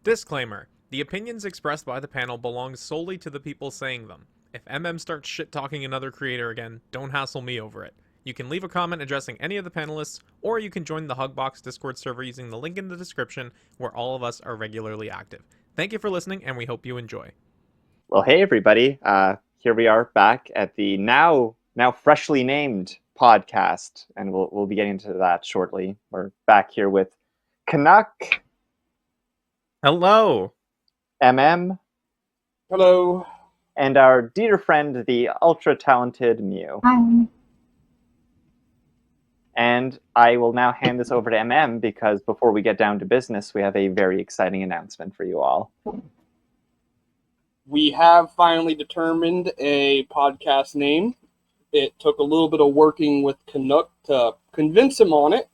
Disclaimer. The opinions expressed by the panel belong solely to the people saying them. If starts shit-talking another creator again, don't hassle me over it. You can leave a comment addressing any of the panelists, or you can join the Hugbox Discord server using the link in the description, where all of us are regularly active. Thank you for listening, and we hope you enjoy. Well, hey everybody. Here we are back at the now freshly named podcast, and we'll be getting into that shortly. We're back here with Canuck, Hello! MM, Hello. and our dear friend, the ultra-talented Mew. Hi. And I will now hand this over to MM, because before we get down to business, we have a very exciting announcement for you all. We have finally determined a podcast name. It took a little bit of working with Canuck to convince him on it,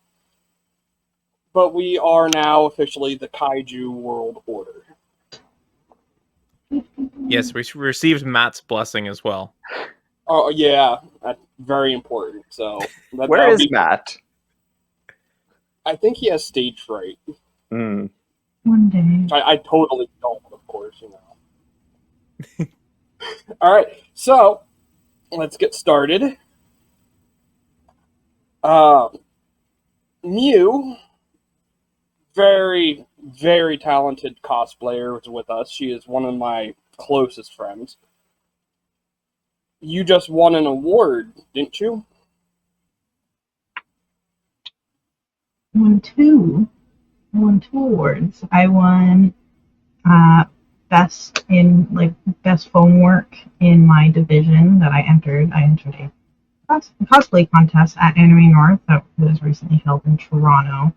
but we are now officially the Kaiju World Order. Yes, we received Matt's blessing as well. Oh, yeah, that's very important. So Where is Matt? I think he has stage fright. Mm. One day. I totally don't, of course, you know. All right, so let's get started. Mew, very, very talented cosplayer, is with us. She is one of my closest friends. You just won an award, didn't you? Won two awards. I won best foam work in my division that I entered. I entered a cosplay contest at Anime North that was recently held in Toronto,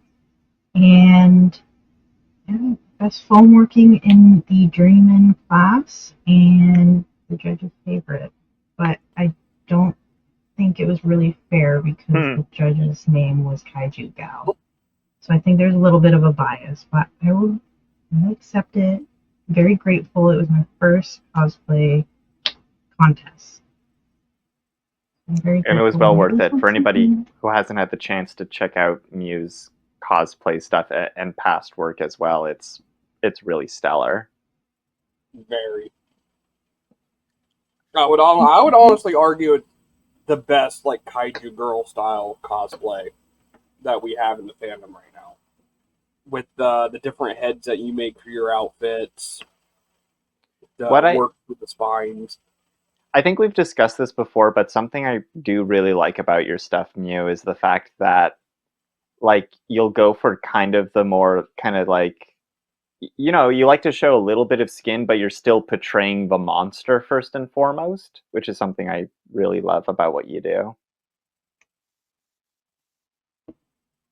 and best foam working in the Dreamin' class and the judge's favorite. But I don't think it was really fair because the judge's name was Kaiju Gal. So I think there's a little bit of a bias, but I'll accept it. Very grateful. It was my first cosplay contest. And it was well worth it for anybody who hasn't had the chance to check out Mew's cosplay stuff and past work as well. It's really stellar. Very. I would honestly argue it's the best like Kaiju girl style cosplay that we have in the fandom right now. With the different heads that you make for your outfits, work with the spines. I think we've discussed this before, but something I do really like about your stuff, Mew, is the fact that like you'll go for kind of the more kind of like, you know, you like to show a little bit of skin, but you're still portraying the monster first and foremost, which is something I really love about what you do.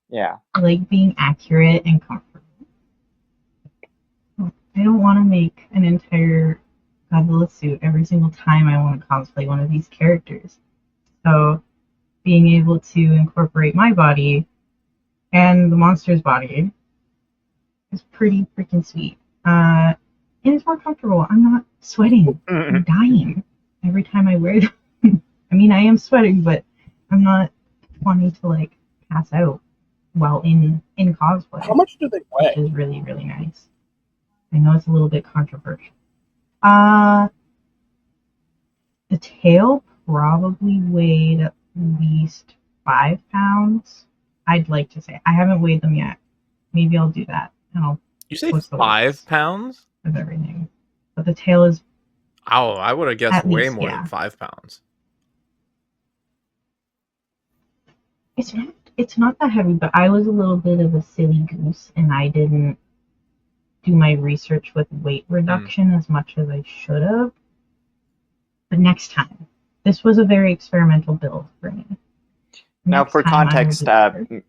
Yeah. I like being accurate and comfortable. I don't want to make an entire Godzilla suit every single time I want to cosplay one of these characters. So being able to incorporate my body and the monster's body is pretty freaking sweet. And it's more comfortable. I'm not sweating. I'm dying every time I wear them. I mean, I am sweating, but I'm not wanting to like pass out while in cosplay. How much do they weigh? Which is really, really nice. I know it's a little bit controversial. The tail probably weighed at least 5 pounds. I'd like to say. I haven't weighed them yet. Maybe I'll do that. And I'll You say 5 pounds? Of everything. But the tail is... Oh, I would have guessed way least, more than 5 pounds. It's not that heavy, but I was a little bit of a silly goose, and I didn't do my research with weight reduction as much as I should have. But next time. This was a very experimental build for me. Now, for context,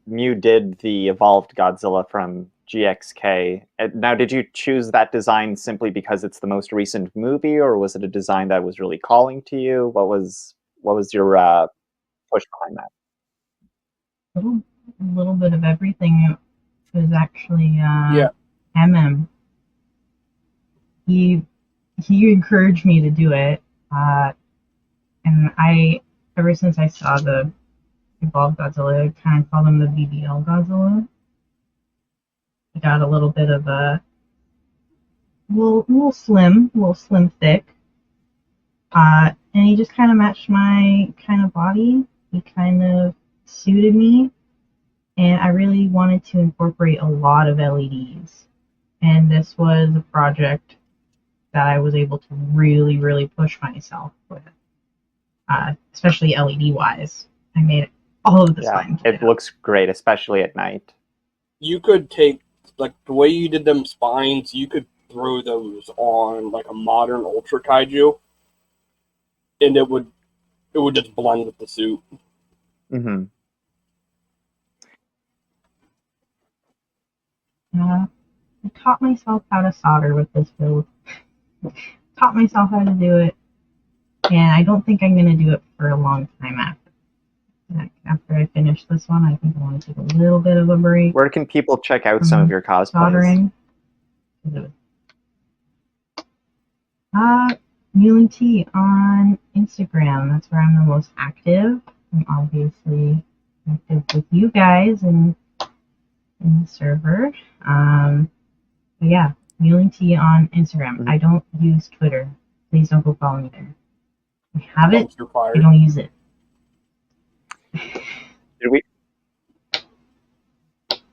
Mew did the evolved Godzilla from GXK. Now, did you choose that design simply because it's the most recent movie, or was it a design that was really calling to you? What was your push behind that? A little bit of everything. It was actually MM. He encouraged me to do it, and ever since I saw the evolved Godzilla, I kind of call him the BBL Godzilla. I got a little bit of a little slim thick. And he just kind of matched my kind of body. He kind of suited me, and I really wanted to incorporate a lot of LEDs. And this was a project that I was able to really, really push myself with, especially LED wise. I made all of this Yeah, fine. it looks great, especially at night. You could take, like, the way you did them spines, you could throw those on, like, a modern Ultra Kaiju, and it would just blend with the suit. Mm-hmm. I taught myself how to solder with this build. Taught myself how to do it, and I don't think I'm going to do it for a long time after. After I finish this one, I think I want to take a little bit of a break. Where can people check out some of your cosplays? Soldering. Mewling T on Instagram. That's where I'm the most active. I'm obviously active with you guys and in the server. But yeah, Mewling T on Instagram. Mhm. I don't use Twitter. Please don't go follow me there. I have it. Dumpster fire. I don't use it. Did we? I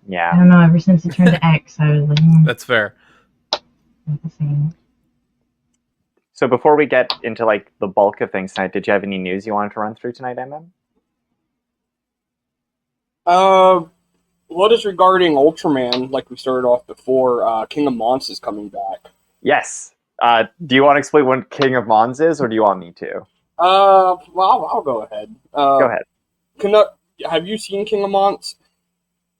Yeah. don't know. Ever since it turned to X, I was like, That's fair. not the same. So before we get into like the bulk of things tonight, did you have any news you wanted to run through tonight, MM? What is regarding Ultraman, like we started off before, King of Mons is coming back. Yes. Do you want to explain what King of Mons is, or do you want me to? Well, I'll go ahead. Go ahead. Canuck, have you seen King of Mons?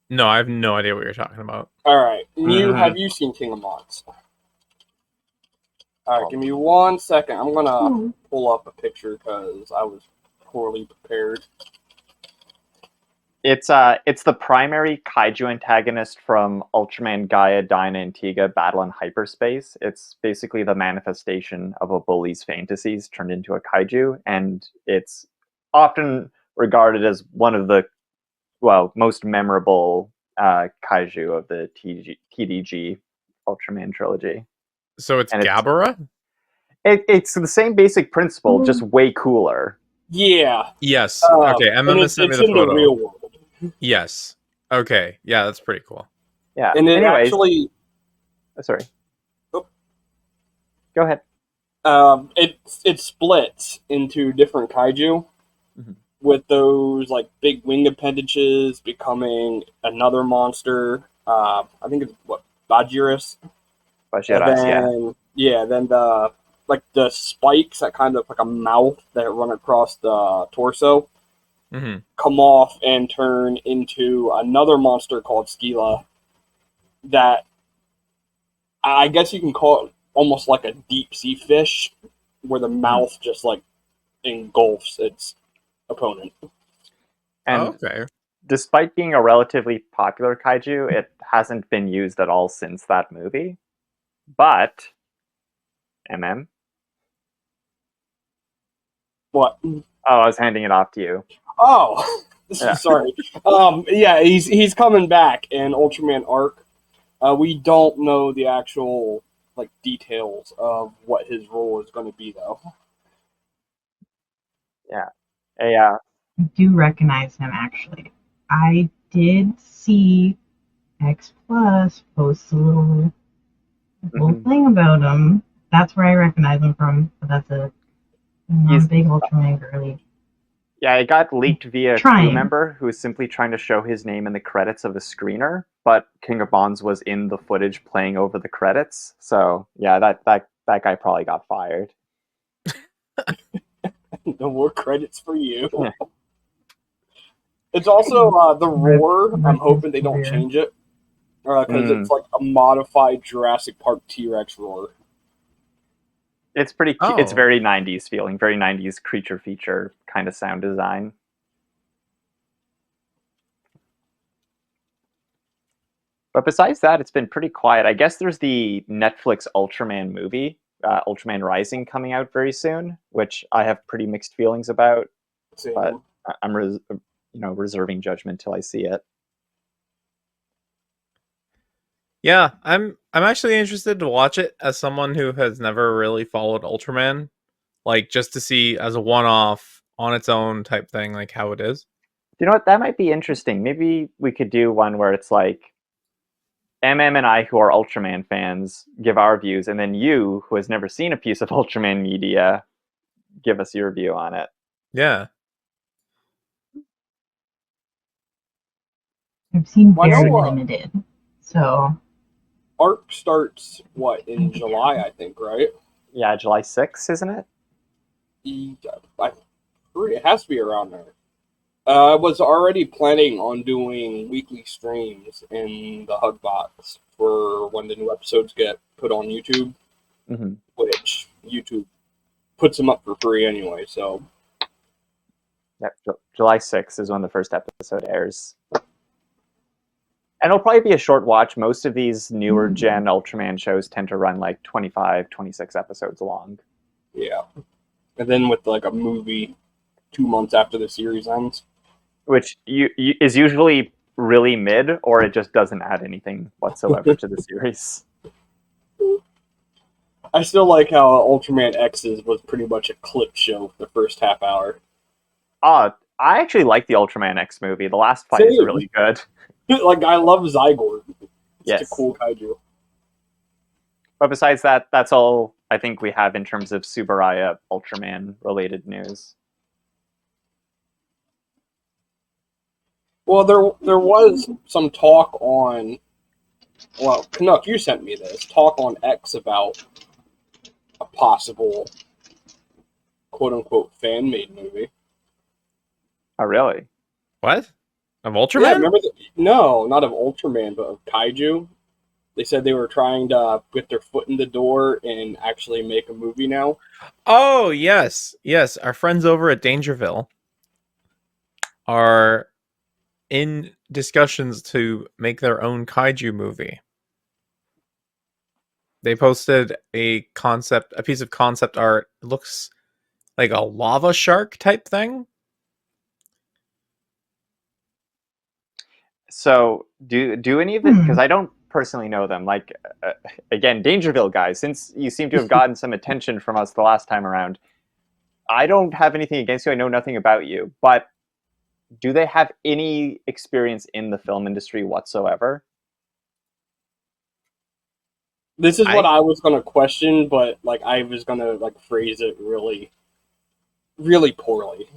No, I have no idea what you're talking about. Alright. Mew, Mhm. have you seen King of Mons? Alright, give me 1 second. I'm gonna pull up a picture because I was poorly prepared. It's the primary kaiju antagonist from Ultraman Gaia, Dyna, and Tiga Battle in Hyperspace. It's basically the manifestation of a bully's fantasies turned into a kaiju, and it's often regarded as one of the most memorable kaiju of the TDG Ultraman trilogy. So it's And it's- Gabara? It's the same basic principle, just way cooler. Yeah. Yes. Okay, and Emma it's sent me in the the photo. real world. Yes. Okay. Yeah, that's pretty cool. Yeah. And it Anyways, actually... sorry. Oh. Go ahead. It splits into different kaiju, with those like big wing appendages becoming another monster. I think it's Bajirus. Bajiras, yeah. Then the spikes that kind of like a mouth that run across the torso Mm-hmm. come off and turn into another monster called Skila. That I guess you can call it almost like a deep sea fish, where the mouth just like engulfs its opponent. And Okay. despite being a relatively popular kaiju, it hasn't been used at all since that movie. But, MM? What? Oh, I was handing it off to you. Oh, Yeah. sorry. Yeah, he's coming back in Ultraman Arc. We don't know the actual like details of what his role is going to be, though. Yeah. I do recognize him actually. I did see X Plus post a little thing about him. That's where I recognize him from. But that's it. I'm not a big Ultraman girly. Yeah, it got leaked via a Trying. crew member who was simply trying to show his name in the credits of a screener, but King of Mons was in the footage playing over the credits. So yeah, that guy probably got fired. No more credits for you. It's also the roar. I'm hoping they don't change it because it's like a modified Jurassic Park T-Rex roar. It's pretty. Oh. It's very 90s feeling, very 90s creature feature kind of sound design. But besides that, it's been pretty quiet. I guess there's the Netflix Ultraman movie, Ultraman Rising, coming out very soon, which I have pretty mixed feelings about. Same. But I'm reserving judgment till I see it. Yeah, I'm actually interested to watch it as someone who has never really followed Ultraman, like just to see as a one-off on its own type thing, like how it is. You know what? That might be interesting. Maybe we could do one where it's like and I, who are Ultraman fans, give our views, and then you, who has never seen a piece of Ultraman media, give us your view on it. Yeah. I've seen Well, I very know limited, so ARC starts in July, I think, right? Yeah, July 6th, isn't it? It has to be around there. I was already planning on doing weekly streams in the Hug Box for when the new episodes get put on YouTube, which YouTube puts them up for free anyway. So, Yep, July 6th is when the first episode airs. And it'll probably be a short watch. Most of these newer gen Ultraman shows tend to run like 25, 26 episodes long. yeah. And then with like a movie 2 months after the series ends. Which is usually really mid, or it just doesn't add anything whatsoever to the series. I still like how Ultraman X's was pretty much a clip show the first half hour. I actually like the Ultraman X movie. The last fight is really good. Like, I love Zygor. It's a cool kaiju. But besides that, that's all I think we have in terms of Subaraya Ultraman-related news. Well, there was some talk on... Well, Canuck, you sent me this. Talk on X about a possible quote-unquote fan-made movie. Oh, really? What? Of Ultraman? Yeah, remember no, not of Ultraman, but of Kaiju. They said they were trying to get their foot in the door and actually make a movie now. Oh, yes. Yes, our friends over at Dangerville are in discussions to make their own kaiju movie. They posted a piece of concept art. It looks like a lava shark type thing. So, do any of it? Because I don't personally know them. Like, again, Dangerville guys, since you seem to have gotten some attention from us the last time around, I don't have anything against you. I know nothing about you. But do they have any experience in the film industry whatsoever? This is what I was going to question, but like I was going to like phrase it really, really poorly.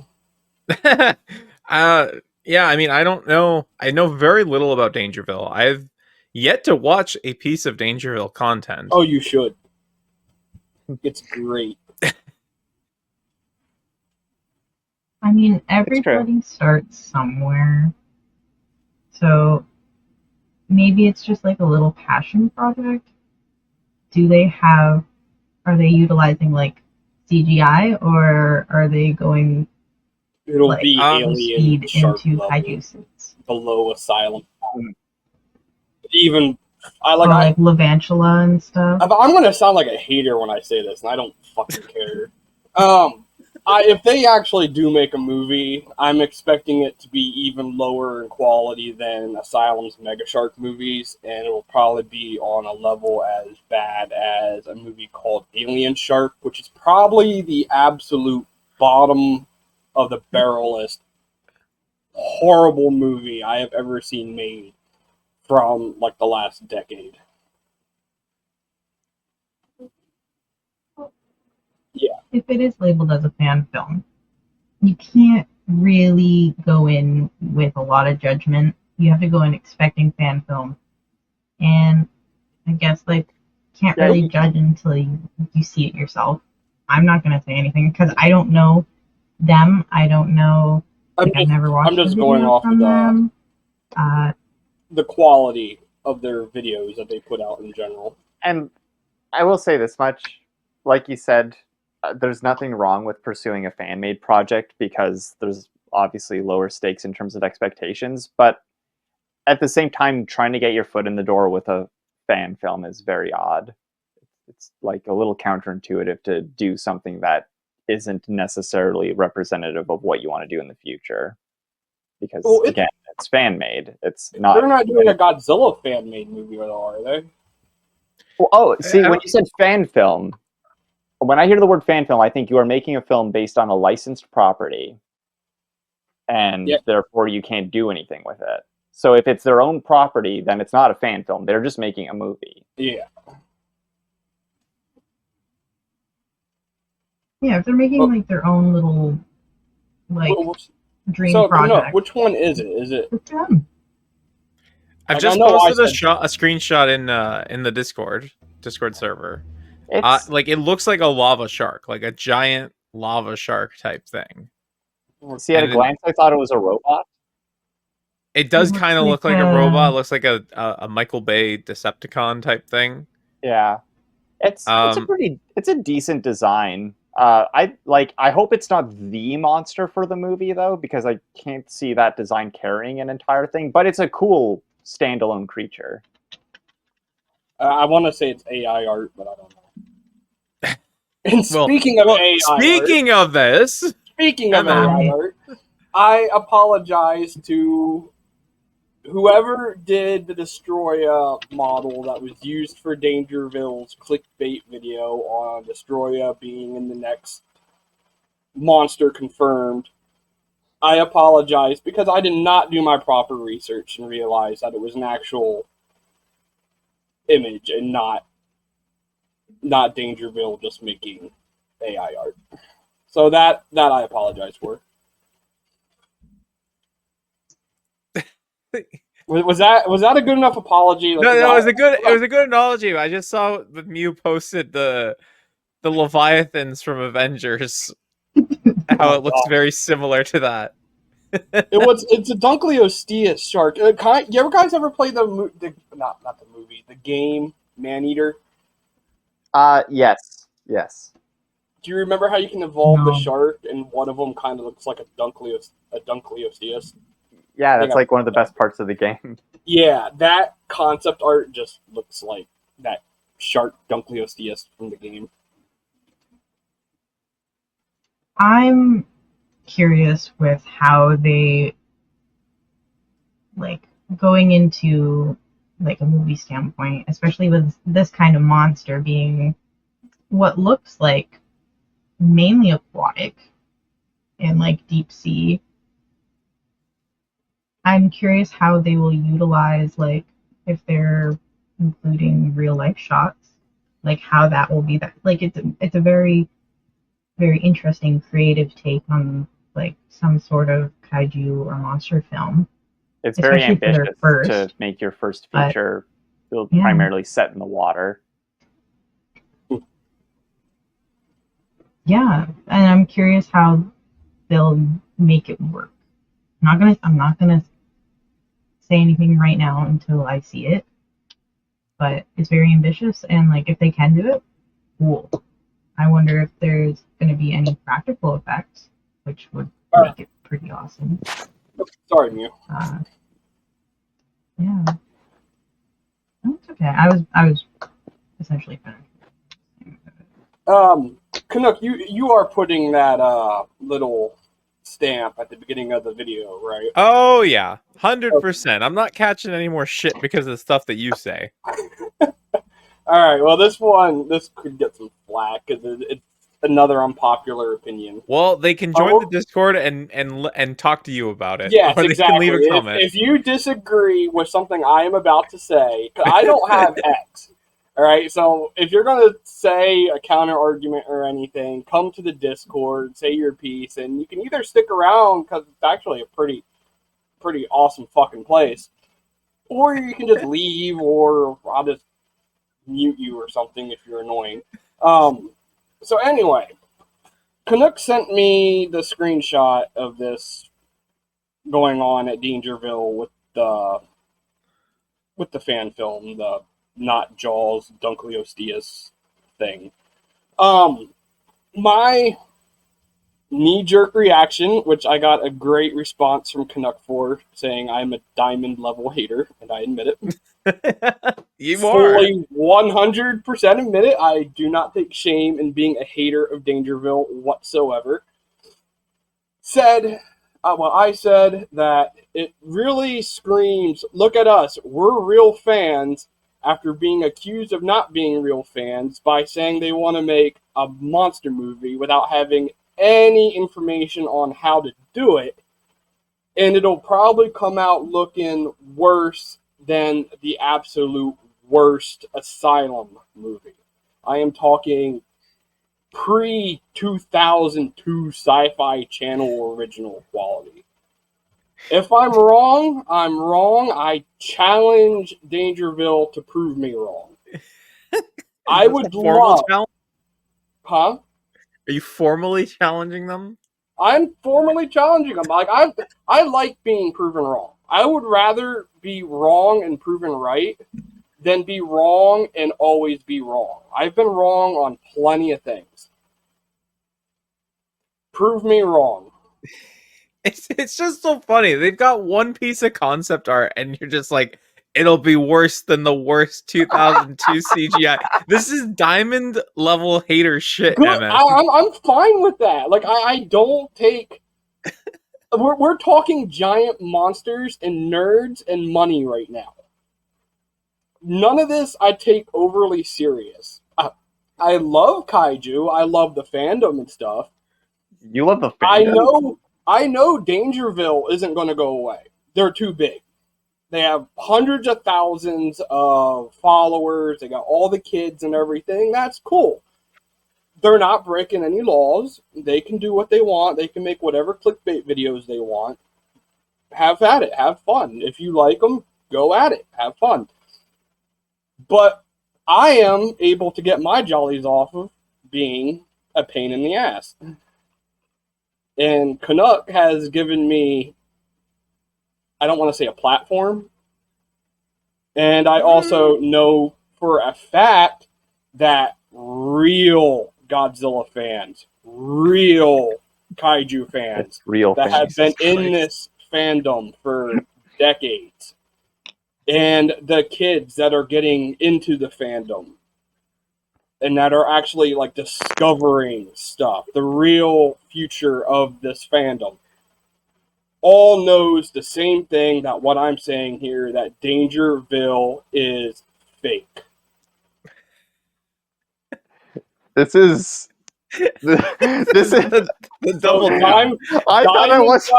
Yeah, I mean, I don't know. I know very little about Dangerville. I've yet to watch a piece of Dangerville content. Oh, you should. It's great. I mean, everybody starts somewhere. So maybe it's just like a little passion project. Are they utilizing like CGI, or are they going be alien shark into level, kaiju suits below Asylum? Even like Levantula and stuff. I'm gonna sound like a hater when I say this, and I don't fucking care. If they actually do make a movie, I'm expecting it to be even lower in quality than Asylum's Mega Shark movies, and it will probably be on a level as bad as a movie called Alien Shark, which is probably the absolute bottom of the barrel list horrible movie I have ever seen made from like the last decade. Yeah. If it is labeled as a fan film, you can't really go in with a lot of judgment. You have to go in expecting fan film, and I guess like can't really judge until you see it yourself. I'm not gonna say anything because I don't know them. I don't know. I've never watched. I'm just going off of them. The quality of their videos that they put out in general. And I will say this much, like you said, there's nothing wrong with pursuing a fan-made project because there's obviously lower stakes in terms of expectations, but at the same time, trying to get your foot in the door with a fan film is very odd. It's like a little counterintuitive to do something that isn't necessarily representative of what you want to do in the future. because Well, again, it's fan made. It's not. They're not doing a Godzilla fan made movie, though, are they? Well, oh, see, I when don't- you said fan film, when I hear the word fan film, I think you are making a film based on a licensed property, and Yep. therefore you can't do anything with it. So if it's their own property, then it's not a fan film. They're just making a movie. Yeah. Yeah, if they're making like their own little like dream So, project. no, which one is it? Is it? Good for them. I've Like, just I know I posted said- a screenshot in the Discord server. It's Like it looks like a lava shark, like a giant lava shark type thing. see, at a and it- glance, I thought it was a robot. It does looks kind of like look like a a- robot. It looks like a Michael Bay Decepticon type thing. Yeah, it's Um, a decent design. I hope it's not the monster for the movie though, because I can't see that design carrying an entire thing. But it's a cool standalone creature. I want to say it's AI art, but I don't know. And Well- speaking of AI art, Speaking of this, speaking of Emma. AI art, I apologize to whoever did the Destroya model that was used for Dangerville's clickbait video on Destroya being in the next monster confirmed. I apologize because I did not do my proper research and realize that it was an actual image and not Dangerville just making AI art. So that I apologize for. Was that a good enough apology? Like, no, it was a good analogy. I just saw that Mew posted the Leviathans from Avengers. How it looks very similar to that. It's a Dunkleosteus shark. You ever guys ever play the game Maneater? Yes. Do you remember how you can evolve the No. shark and one of them kind of looks like a Dunkleosteus? Yeah, that's Yeah. like one of the best parts of the game. Yeah, that concept art just looks like that shark Dunkleosteus from the game. I'm curious with how they like going into like a movie standpoint, especially with this kind of monster being what looks like mainly aquatic and like deep sea. I'm curious how they will utilize like if they're including real life shots, like how that will be that like it's a very very interesting creative take on like some sort of kaiju or monster film. It's very Especially for their ambitious first, to make your first but- feature Yeah. primarily set in the water. Yeah, and I'm curious how they'll make it work. I'm not gonna say anything right now until I see it. But it's very ambitious, and like if they can do it, cool. I wonder if there's gonna be any practical effects, which would make it pretty awesome. Sorry, Mew. Yeah, that's okay. I was essentially finished. Canuck, you are putting that little stamp at the beginning of the video, right? Oh yeah, 100%. I'm not catching any more shit because of the stuff that you say. All right. Well, this could get some flack because it's another unpopular opinion. Well, they can join the Discord and talk to you about it. Yes, or they exactly. can leave a comment. If you disagree with something I am about to say, 'cause I don't have X. All right. So if you're going to say a counter argument or anything, come to the Discord, say your piece, and you can either stick around because it's actually a pretty awesome fucking place, or you can just leave, or I'll just mute you or something if you're annoying. So anyway, Canuck sent me the screenshot of this going on at Dangerville with the fan film, the not Jaws Dunkleosteus thing. My knee-jerk reaction, which I got a great response from Canuck for, saying I'm a diamond level hater, and I admit it. You are. Fully 100% admit it. I do not take shame in being a hater of Dangerville whatsoever. Said, Well, I said that it really screams, look at us, we're real fans, after being accused of not being real fans by saying they want to make a monster movie without having any information on how to do it. And it'll probably come out looking worse than the absolute worst Asylum movie. I am talking pre 2002 Sci Fi Channel original quality. If I'm wrong, I'm wrong. I challenge Dangerville to prove me wrong. I Is this would a formal love. challenge? Huh? Are you formally challenging them? I'm formally challenging them. Like I like being proven wrong. I would rather be wrong and proven right than be wrong and always be wrong. I've been wrong on plenty of things. Prove me wrong. It's just so funny. They've got one piece of concept art, and you're just like, it'll be worse than the worst 2002 CGI. This is diamond level hater shit, Good. MM. I'm fine with that. Like I don't take. We're talking giant monsters and nerds and money right now. None of this I take overly serious. I love kaiju. I love the fandom and stuff. You love the fandom? I know Dangerville isn't going to go away. They're too big. They have hundreds of thousands of followers. They got all the kids and everything. That's cool. They're not breaking any laws. They can do what they want. They can make whatever clickbait videos they want. Have at it. Have fun. If you like them, go at it. Have fun. But I am able to get my jollies off of being a pain in the ass. And Canuck has given me, I don't want to say a platform. And I also know for a fact that real Godzilla fans, real Kaiju fans It's real that have fans. been in this fandom for decades, and the kids that are getting into the fandom and that are actually like discovering stuff, the real future of this fandom, all knows the same thing, that what I'm saying here, that Dangerville is fake. This is the double So down. I thought I was.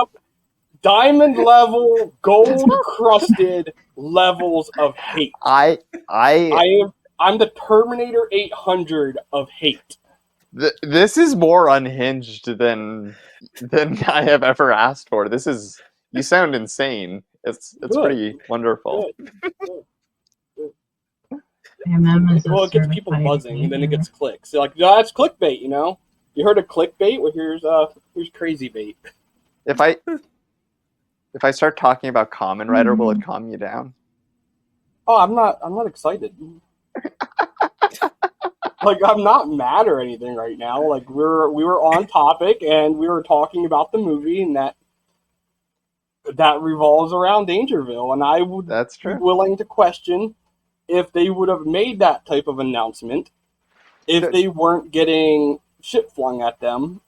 diamond level, gold crusted levels of hate. I'm the Terminator 800 of hate. This is more unhinged than I have ever asked for. This is. You sound insane. It's Good. pretty wonderful. Good. MM is Well, it gets people certified buzzing, and then it hater. gets clicks. They're like, no, that's clickbait, you know? You heard of clickbait? Well, here's crazy bait. If I start talking about Kamen Rider, will it calm you down? Oh, I'm not excited. Like, I'm not mad or anything right now. Like, we were on topic, and we were talking about the movie, and that revolves around Dangerville, and I would That's be true. willing to question if they would have made that type of announcement if they weren't getting shit flung at them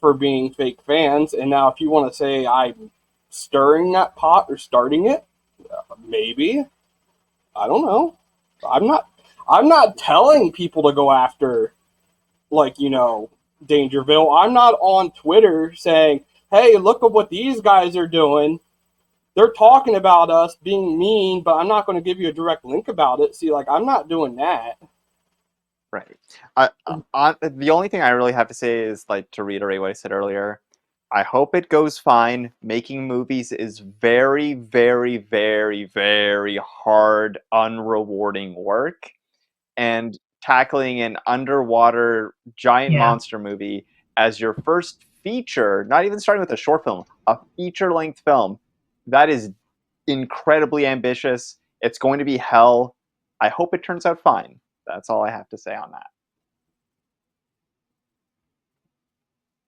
for being fake fans. And now if you want to say I'm stirring that pot or starting it, maybe. I don't know. I'm not telling people to go after, like, Dangerville. I'm not on Twitter saying, hey, look at what these guys are doing. They're talking about us being mean, but I'm not going to give you a direct link about it. See, like, I'm not doing that. Right. The only thing I really have to say is, like, to reiterate what I said earlier, I hope it goes fine. Making movies is very, very, very, very hard, unrewarding work. And tackling an underwater giant monster movie as your first feature, not even starting with a short film, a feature-length film, that is incredibly ambitious. It's going to be hell. I hope it turns out fine. That's all I have to say on that.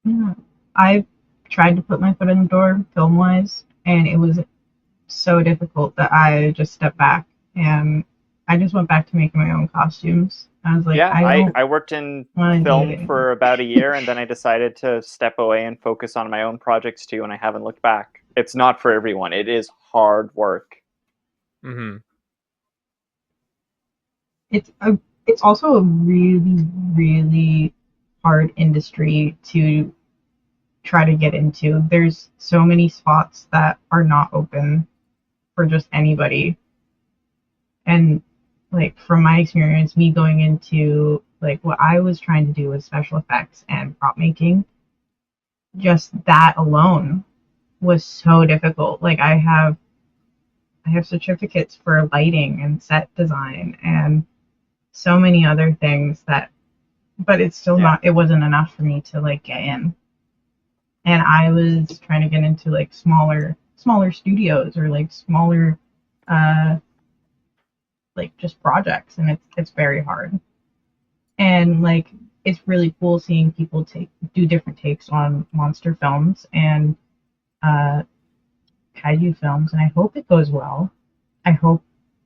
Yeah. I tried to put my foot in the door film-wise, and it was so difficult that I just stepped back and I just went back to making my own costumes. I was like, Yeah, I don't I worked in want to do film it. for about a year, and then I decided to step away and focus on my own projects too, and I haven't looked back. It's not for everyone. It is hard work. Mm-hmm. It's also a really, really hard industry to try to get into. There's so many spots that are not open for just anybody. And like from my experience, me going into like what I was trying to do with special effects and prop making, just that alone was so difficult. Like I have certificates for lighting and set design and so many other things that, but it's still not, it wasn't enough for me to like get in. And I was trying to get into like smaller studios or like smaller like just projects, and it's very hard. And like it's really cool seeing people do different takes on monster films and uh kaiju films, and I hope it goes well. I hope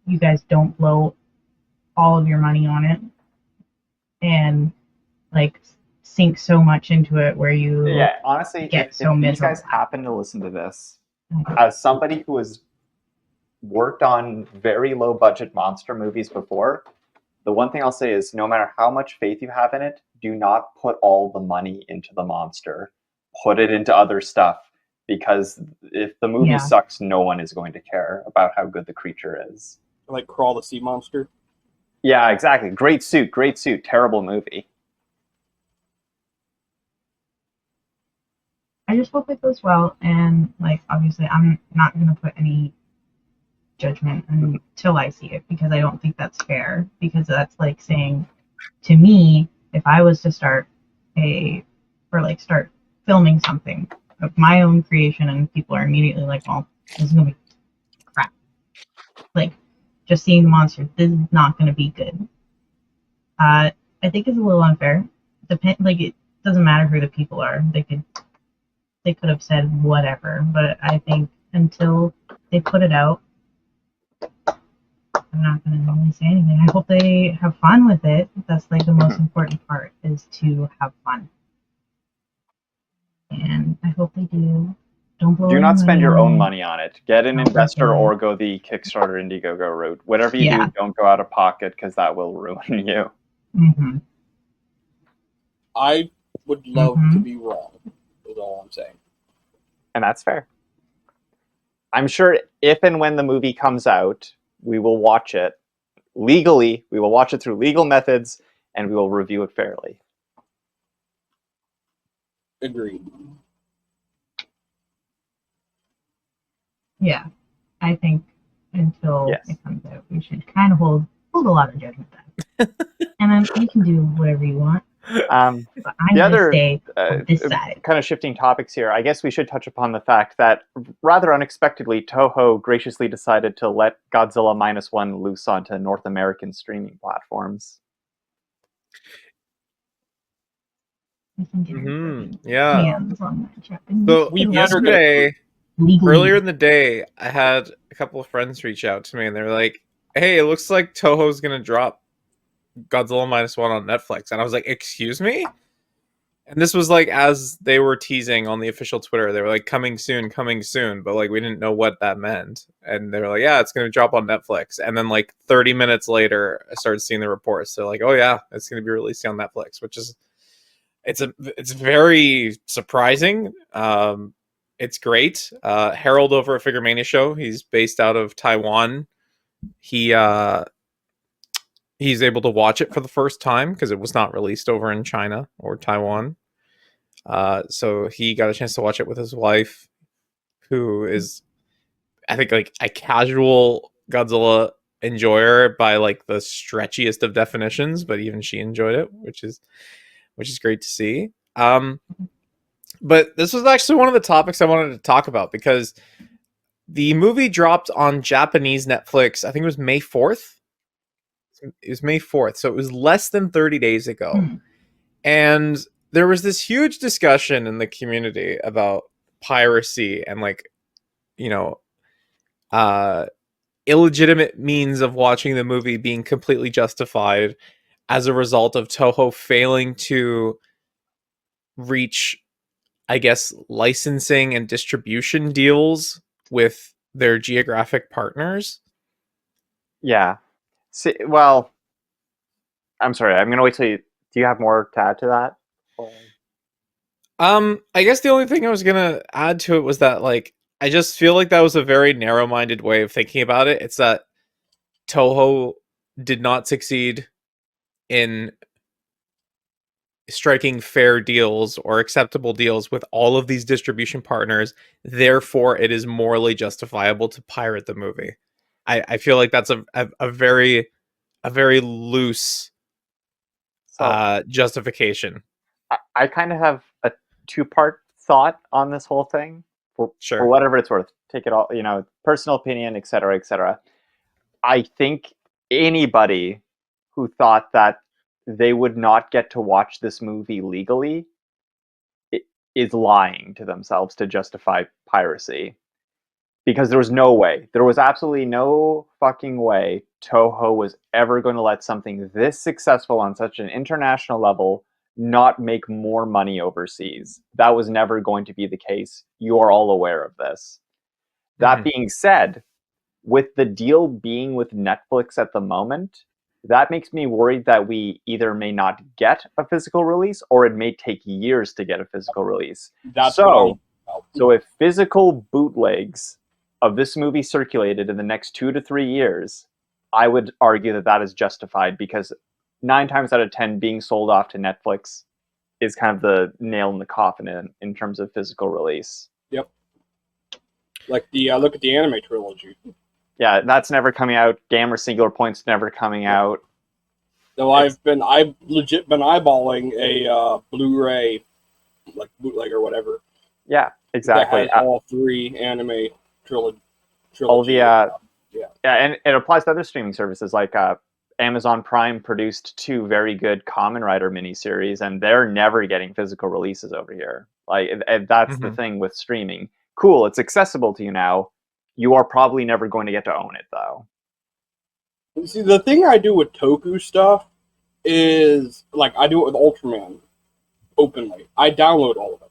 you guys don't blow all of your money on it and like sink so much into it where you Yeah, honestly, get if so these miserable. guys happen to listen to this, as somebody who has worked on very low budget monster movies before, the one thing I'll say is no matter how much faith you have in it, do not put all the money into the monster. Put it into other stuff, because if the movie Yeah. sucks, no one is going to care about how good the creature is. Like Crawl the Sea Monster. Yeah, exactly. Great suit, terrible movie. I just hope it goes well, and like obviously I'm not gonna put any judgment until I see it, because I don't think that's fair, because that's like saying to me, if I was to start start filming something of my own creation and people are immediately like, well, this is gonna be crap. Like just seeing the monster, this is not gonna be good. I think it's a little unfair. Like it doesn't matter who the people are. They could have said whatever, but I think until they put it out, I'm not going to really say anything. I hope they have fun with it. That's like the most important part, is to have fun. And I hope they do. Don't blow Do not spend your own on money on it. Get an Don't investor forget. or go the Kickstarter Indiegogo route. Whatever you do, don't go out of pocket, because that will ruin you. Mm-hmm. I would love to be wrong, is all I'm saying. And that's fair. I'm sure if and when the movie comes out, we will watch it legally. We will watch it through legal methods, and we will review it fairly. Agreed. Yeah, I think until it comes out, we should kind of hold a lot of judgment back. And then you can do whatever you want. But I'm going to stay on this side. Kind of shifting topics here, I guess we should touch upon the fact that rather unexpectedly, Toho graciously decided to let Godzilla -1 loose onto North American streaming platforms. Yeah. Hands on that Japanese. So yesterday, earlier in the day, I had a couple of friends reach out to me, and they were like, "Hey, it looks like Toho's gonna drop Godzilla -1 on Netflix," and I was like, "Excuse me?" And this was like as they were teasing on the official Twitter, they were like, coming soon, but like we didn't know what that meant. And they were like, yeah, it's going to drop on Netflix. And then like 30 minutes later, I started seeing the reports. They're like, oh yeah, it's going to be released on Netflix, which is, it's very surprising. It's great. Harold over at Figure Mania Show, he's based out of Taiwan. He's able to watch it for the first time because it was not released over in China or Taiwan. So he got a chance to watch it with his wife, who is, I think, like a casual Godzilla enjoyer by like the stretchiest of definitions, but even she enjoyed it, which is great to see. But this was actually one of the topics I wanted to talk about, because the movie dropped on Japanese Netflix. I think it was May 4th. It was May 4th, so it was less than 30 days ago. And there was this huge discussion in the community about piracy and like, you know, illegitimate means of watching the movie being completely justified as a result of Toho failing to reach, I guess, licensing and distribution deals with their geographic partners. Yeah. See, well, I'm sorry. I'm gonna wait till you. Do you have more to add to that? I guess the only thing I was gonna add to it was that, like, I just feel like that was a very narrow-minded way of thinking about it. It's that Toho did not succeed in striking fair deals or acceptable deals with all of these distribution partners. Therefore, it is morally justifiable to pirate the movie. I feel like that's a very loose So justification. I kind of have a two-part thought on this whole thing. For Sure. whatever it's worth, take it all. Personal opinion, etc., etc. I think anybody who thought that they would not get to watch this movie legally is lying to themselves to justify piracy. Because there was no way, there was absolutely no fucking way Toho was ever going to let something this successful on such an international level not make more money overseas. That was never going to be the case. You are all aware of this. That being said, with the deal being with Netflix at the moment, that makes me worried that we either may not get a physical release or it may take years to get a physical release. That's so if physical bootlegs of this movie circulated in the next 2 to 3 years, I would argue that that is justified, because 9 times out of 10 being sold off to Netflix is kind of the nail in the coffin in terms of physical release. Yep. Like the look at the anime trilogy. Yeah, that's never coming out. Gamer Singular Point's never coming out. So I've legit been eyeballing a Blu-ray, like bootleg or whatever. Yeah, exactly. That has all 3 anime trilogy. All the and it applies to other streaming services like Amazon Prime produced 2 very good Kamen Rider miniseries, and they're never getting physical releases over here. Like, and that's the thing with streaming. Cool, it's accessible to you now. You are probably never going to get to own it, though. See, the thing I do with Toku stuff is, like, I do it with Ultraman openly. I download all of it.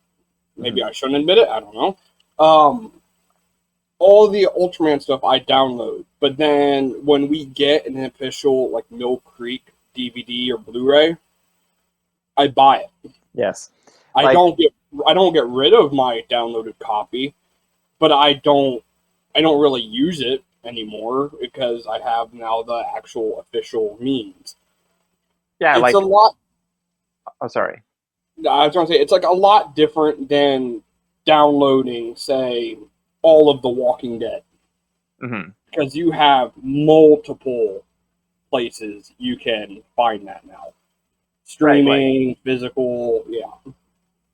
Maybe I shouldn't admit it. I don't know. All the Ultraman stuff I download, but then when we get an official, like, Mill Creek DVD or Blu-ray, I buy it. Yes. I don't get rid of my downloaded copy, but I don't really use it anymore because I have now the actual official means. Yeah, it's a lot. Oh, sorry. I was going to say, it's like a lot different than downloading, say, all of The Walking Dead. Because you have multiple places you can find that now. Streaming, physical, yeah.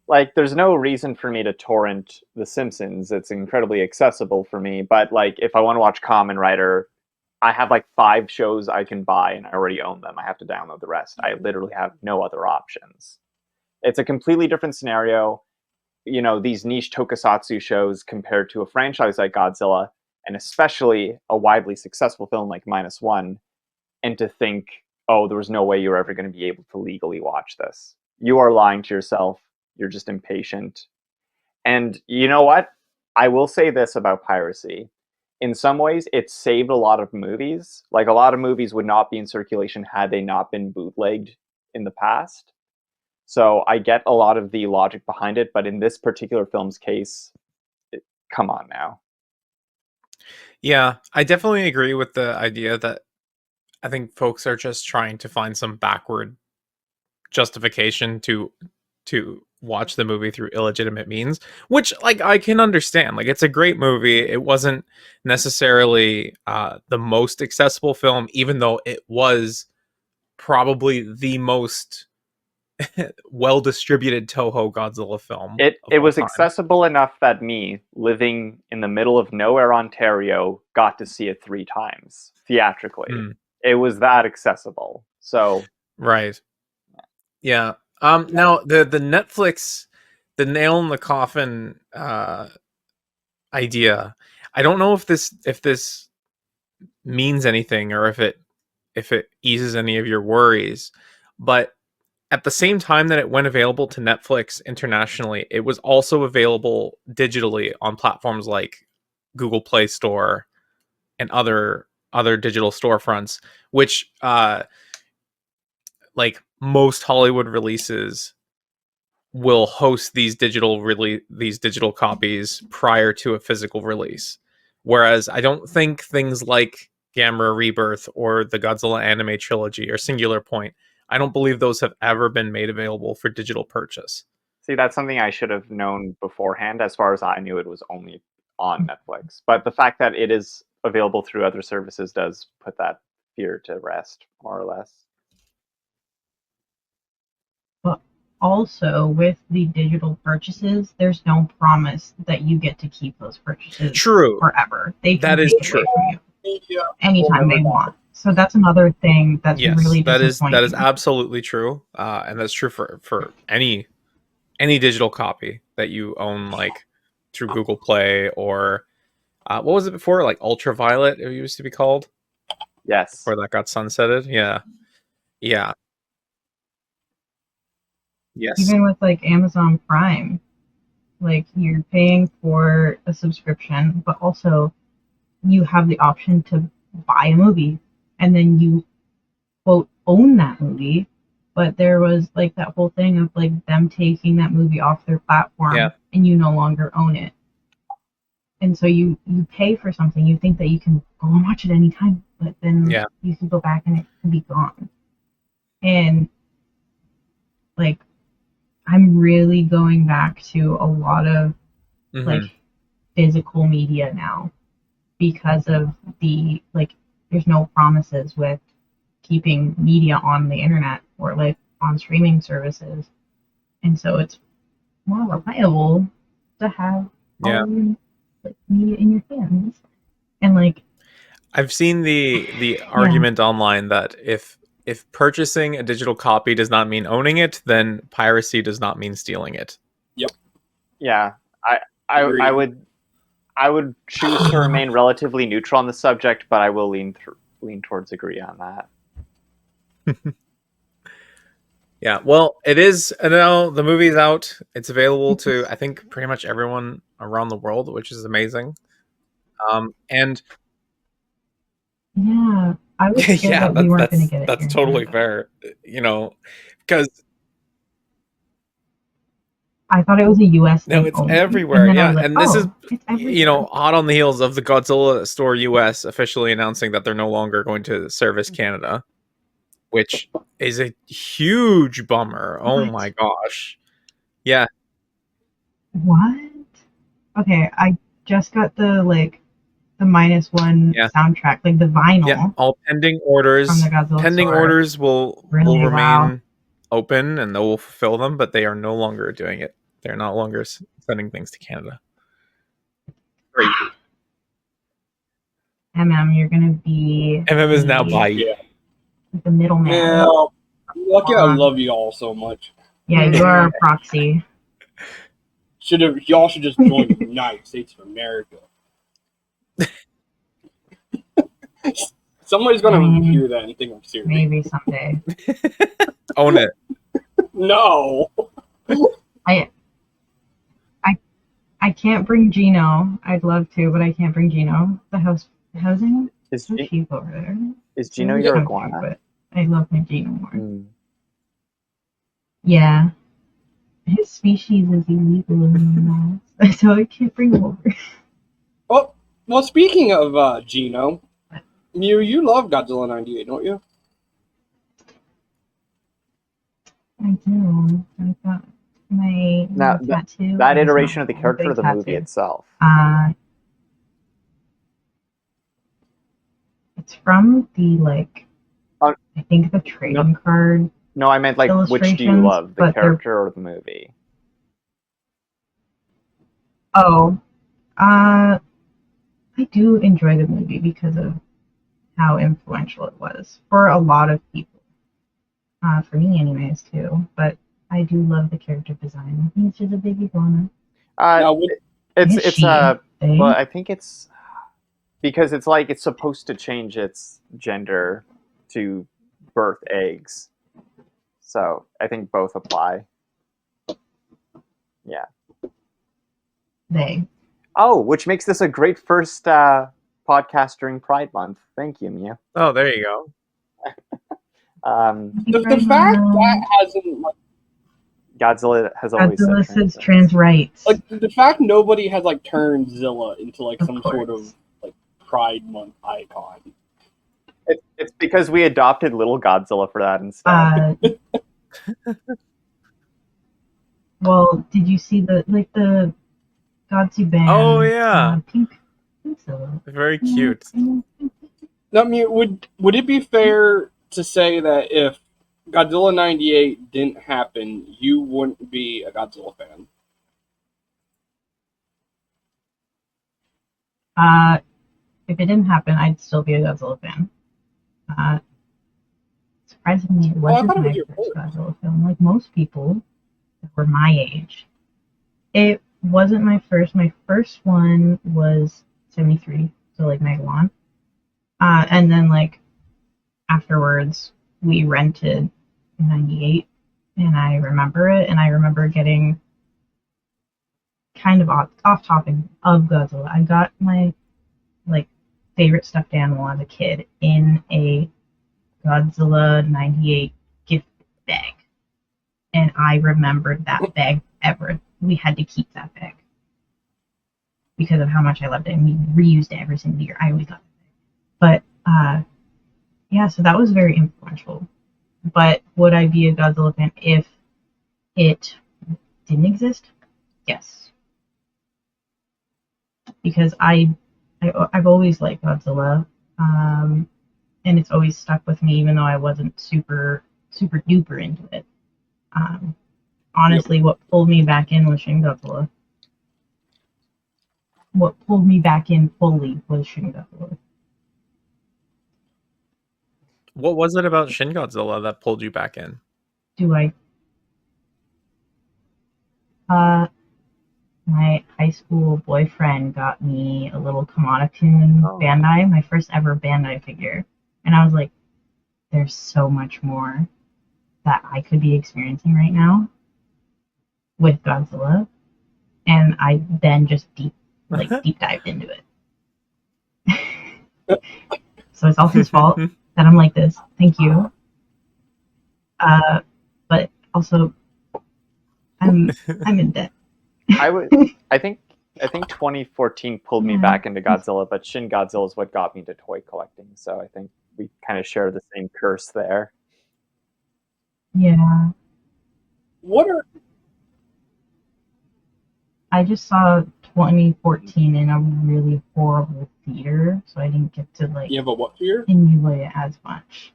Like, there's no reason for me to torrent The Simpsons. It's incredibly accessible for me. But, like, if I want to watch Kamen Rider, I have, like, 5 shows I can buy, and I already own them. I have to download the rest. I literally have no other options. It's a completely different scenario. These niche tokusatsu shows compared to a franchise like Godzilla, and especially a widely successful film like -1, and to think, oh, there was no way you're ever going to be able to legally watch this. You are lying to yourself. You're just impatient. And you know what? I will say this about piracy. In some ways, it saved a lot of movies. Like, a lot of movies would not be in circulation had they not been bootlegged in the past. So I get a lot of the logic behind it, but in this particular film's case, come on now. Yeah, I definitely agree with the idea that I think folks are just trying to find some backward justification to watch the movie through illegitimate means, which, like, I can understand. Like, it's a great movie. It wasn't necessarily the most accessible film, even though it was probably the most well distributed Toho Godzilla film. It was accessible enough that me, living in the middle of nowhere, Ontario, got to see it 3 times theatrically. It was that accessible. So right. Yeah. Now the Netflix, the nail in the coffin idea. I don't know if this means anything or if it eases any of your worries. But at the same time that it went available to Netflix internationally, it was also available digitally on platforms like Google Play Store and other digital storefronts, which like most Hollywood releases will host these digital copies prior to a physical release. Whereas I don't think things like Gamera Rebirth or the Godzilla anime trilogy or Singular Point, I don't believe those have ever been made available for digital purchase. See, that's something I should have known beforehand. As far as I knew, it was only on Netflix. But the fact that it is available through other services does put that fear to rest, more or less. But also, with the digital purchases, there's no promise that you get to keep those purchases True. forever. They can That is take it true. away from you anytime they want. So that's another thing that's Yes, really that disappointing. is absolutely true, and that's true for any digital copy that you own, like through Google Play or what was it before, like Ultraviolet? It used to be called. Yes. Before that got sunsetted. Yeah. Yes. Even with like Amazon Prime, like you're paying for a subscription, but also you have the option to buy a movie and then you quote own that movie. But there was like that whole thing of like them taking that movie off their platform and you no longer own it. And so you pay for something, you think that you can go and watch it anytime, but then you can go back and it can be gone. And like I'm really going back to a lot of like physical media now because of the like there's no promises with keeping media on the internet or like on streaming services. And so it's more reliable to have all your like, media in your hands. And like I've seen the argument online that if purchasing a digital copy does not mean owning it, then piracy does not mean stealing it. Yep. Yeah, I would choose to remain relatively neutral on the subject, but I will lean towards agree on that. Yeah, well, it is now. The movie's out. It's available to I think pretty much everyone around the world, which is amazing. And yeah, I was scared that we weren't going to get it. That's totally fair, you know, because I thought it was a U.S. thing. No, it's only. everywhere. And like, and this is hot on the heels of the Godzilla Store US officially announcing that they're no longer going to service Canada, which is a huge bummer. Oh my gosh. Yeah. What? Okay, I just got the -1 soundtrack, like the vinyl. Yeah, all pending orders. From the Godzilla pending store. orders will remain open and they will fulfill them, but they are no longer doing it. They're no longer sending things to Canada. Great. You're gonna be. is now by the middleman. Yeah, lucky I love you all so much. Yeah, you are a proxy. Y'all should just join the United States of America. Somebody's gonna hear that and think I'm serious. Maybe someday. Own it. No. I can't bring Gino. I'd love to, but I can't bring Gino. The housing is so cheap over there. Is Gino your iguana? But I love my Gino more. Yeah. His species is illegal in the US, so I can't bring him over. Oh, well, speaking of Gino, you love Godzilla 98, don't you? I do. I got my tattoo. That iteration of the character or the movie itself? It's from the I think the trading card. No, I meant which do you love, the character or the movie? Oh, I do enjoy the movie because of how influential it was for a lot of people. For me, anyways, too. But I do love the character design. I think it's just a big iguana. Well, I think it's because it's like it's supposed to change its gender to birth eggs. So I think both apply. Yeah. They. Oh, which makes this a great first podcast during Pride Month. Thank you, Mia. Oh, there you go. The fact that hasn't like, Godzilla has always Godzilla said says trans rights. like the fact nobody has like turned Zilla into like Of some course. sort of like Pride Month icon. It's because we adopted little Godzilla for that instead. Well, did you see the Godzu band? Oh, yeah. Pink Zilla. Very cute. Now, I mean, would it be fair to say that if Godzilla '98 didn't happen, you wouldn't be a Godzilla fan? If it didn't happen, I'd still be a Godzilla fan. Surprisingly, it I wasn't thought it was my your first first. Godzilla film. Like most people that were my age, it wasn't my first. My first one was '73, so like Megalon. And then like afterwards, we rented in '98, and I remember it, and I remember getting kind of off topic of Godzilla. I got my like favorite stuffed animal as a kid in a Godzilla '98 gift bag, and I remembered that bag ever. We had to keep that bag because of how much I loved it, and we reused it every single year. I always got it, but yeah, so that was very influential. But would I be a Godzilla fan if it didn't exist? Yes, because I've always liked Godzilla, and it's always stuck with me, even though I wasn't super duper into it. Honestly, what pulled me back in was Shin Godzilla. What pulled me back in fully was Shin Godzilla. What was it about Shin Godzilla that pulled you back in? Do I? My high school boyfriend got me a little Kamada-kun Bandai, my first ever Bandai figure. And I was like, there's so much more that I could be experiencing right now with Godzilla. And I then just deep dived into it. So it's all his fault that I'm like this. Thank you. But also, I'm in debt. I think 2014 pulled me back into Godzilla, but Shin Godzilla is what got me to toy collecting. So I think we kind of share the same curse there. Yeah. I just saw 2014 in a really horrible theater, so I didn't get to You have a what theater? enjoy it as much.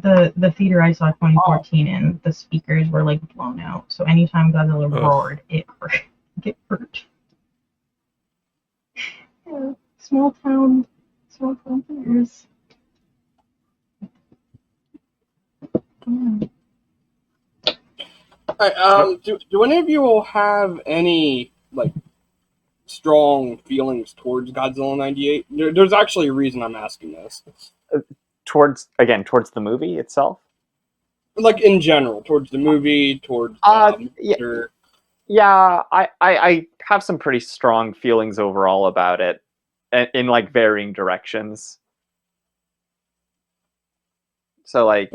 The theater I saw 2014 in, the speakers were like blown out. So anytime Godzilla roared, it hurt. It hurt. Yeah, small town theaters. Yeah. Alright, do any of you have any like strong feelings towards Godzilla '98? There's actually a reason I'm asking this. Towards the movie itself. Like in general, towards the movie, towards Yeah, I have some pretty strong feelings overall about it, in like varying directions. So like,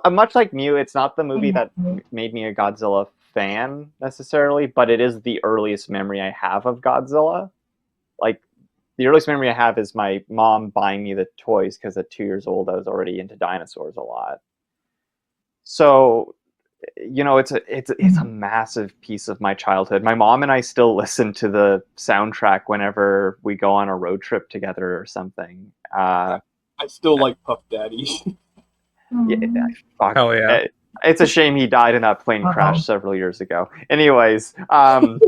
much like Mew, it's not the movie that made me a Godzilla fan necessarily, but it is the earliest memory I have of Godzilla. Like, the earliest memory I have is my mom buying me the toys because at 2 years old I was already into dinosaurs a lot. So, you know, it's a massive piece of my childhood. My mom and I still listen to the soundtrack whenever we go on a road trip together or something. I still like Puff Daddy. Yeah, fuck. Hell yeah. It's a shame he died in that plane crash several years ago. Anyways, the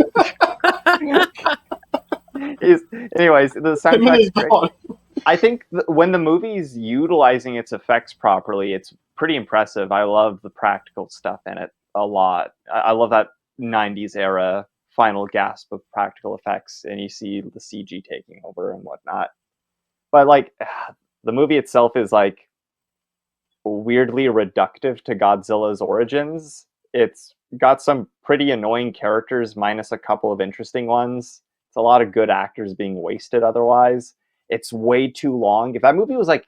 soundtrack's great. I think when the movie's utilizing its effects properly, it's pretty impressive. I love the practical stuff in it a lot. I love that 90s era final gasp of practical effects, and you see the CG taking over and whatnot. But like, the movie itself is like weirdly reductive to Godzilla's origins. It's got some pretty annoying characters, minus a couple of interesting ones. It's a lot of good actors being wasted otherwise. It's way too long. If that movie was like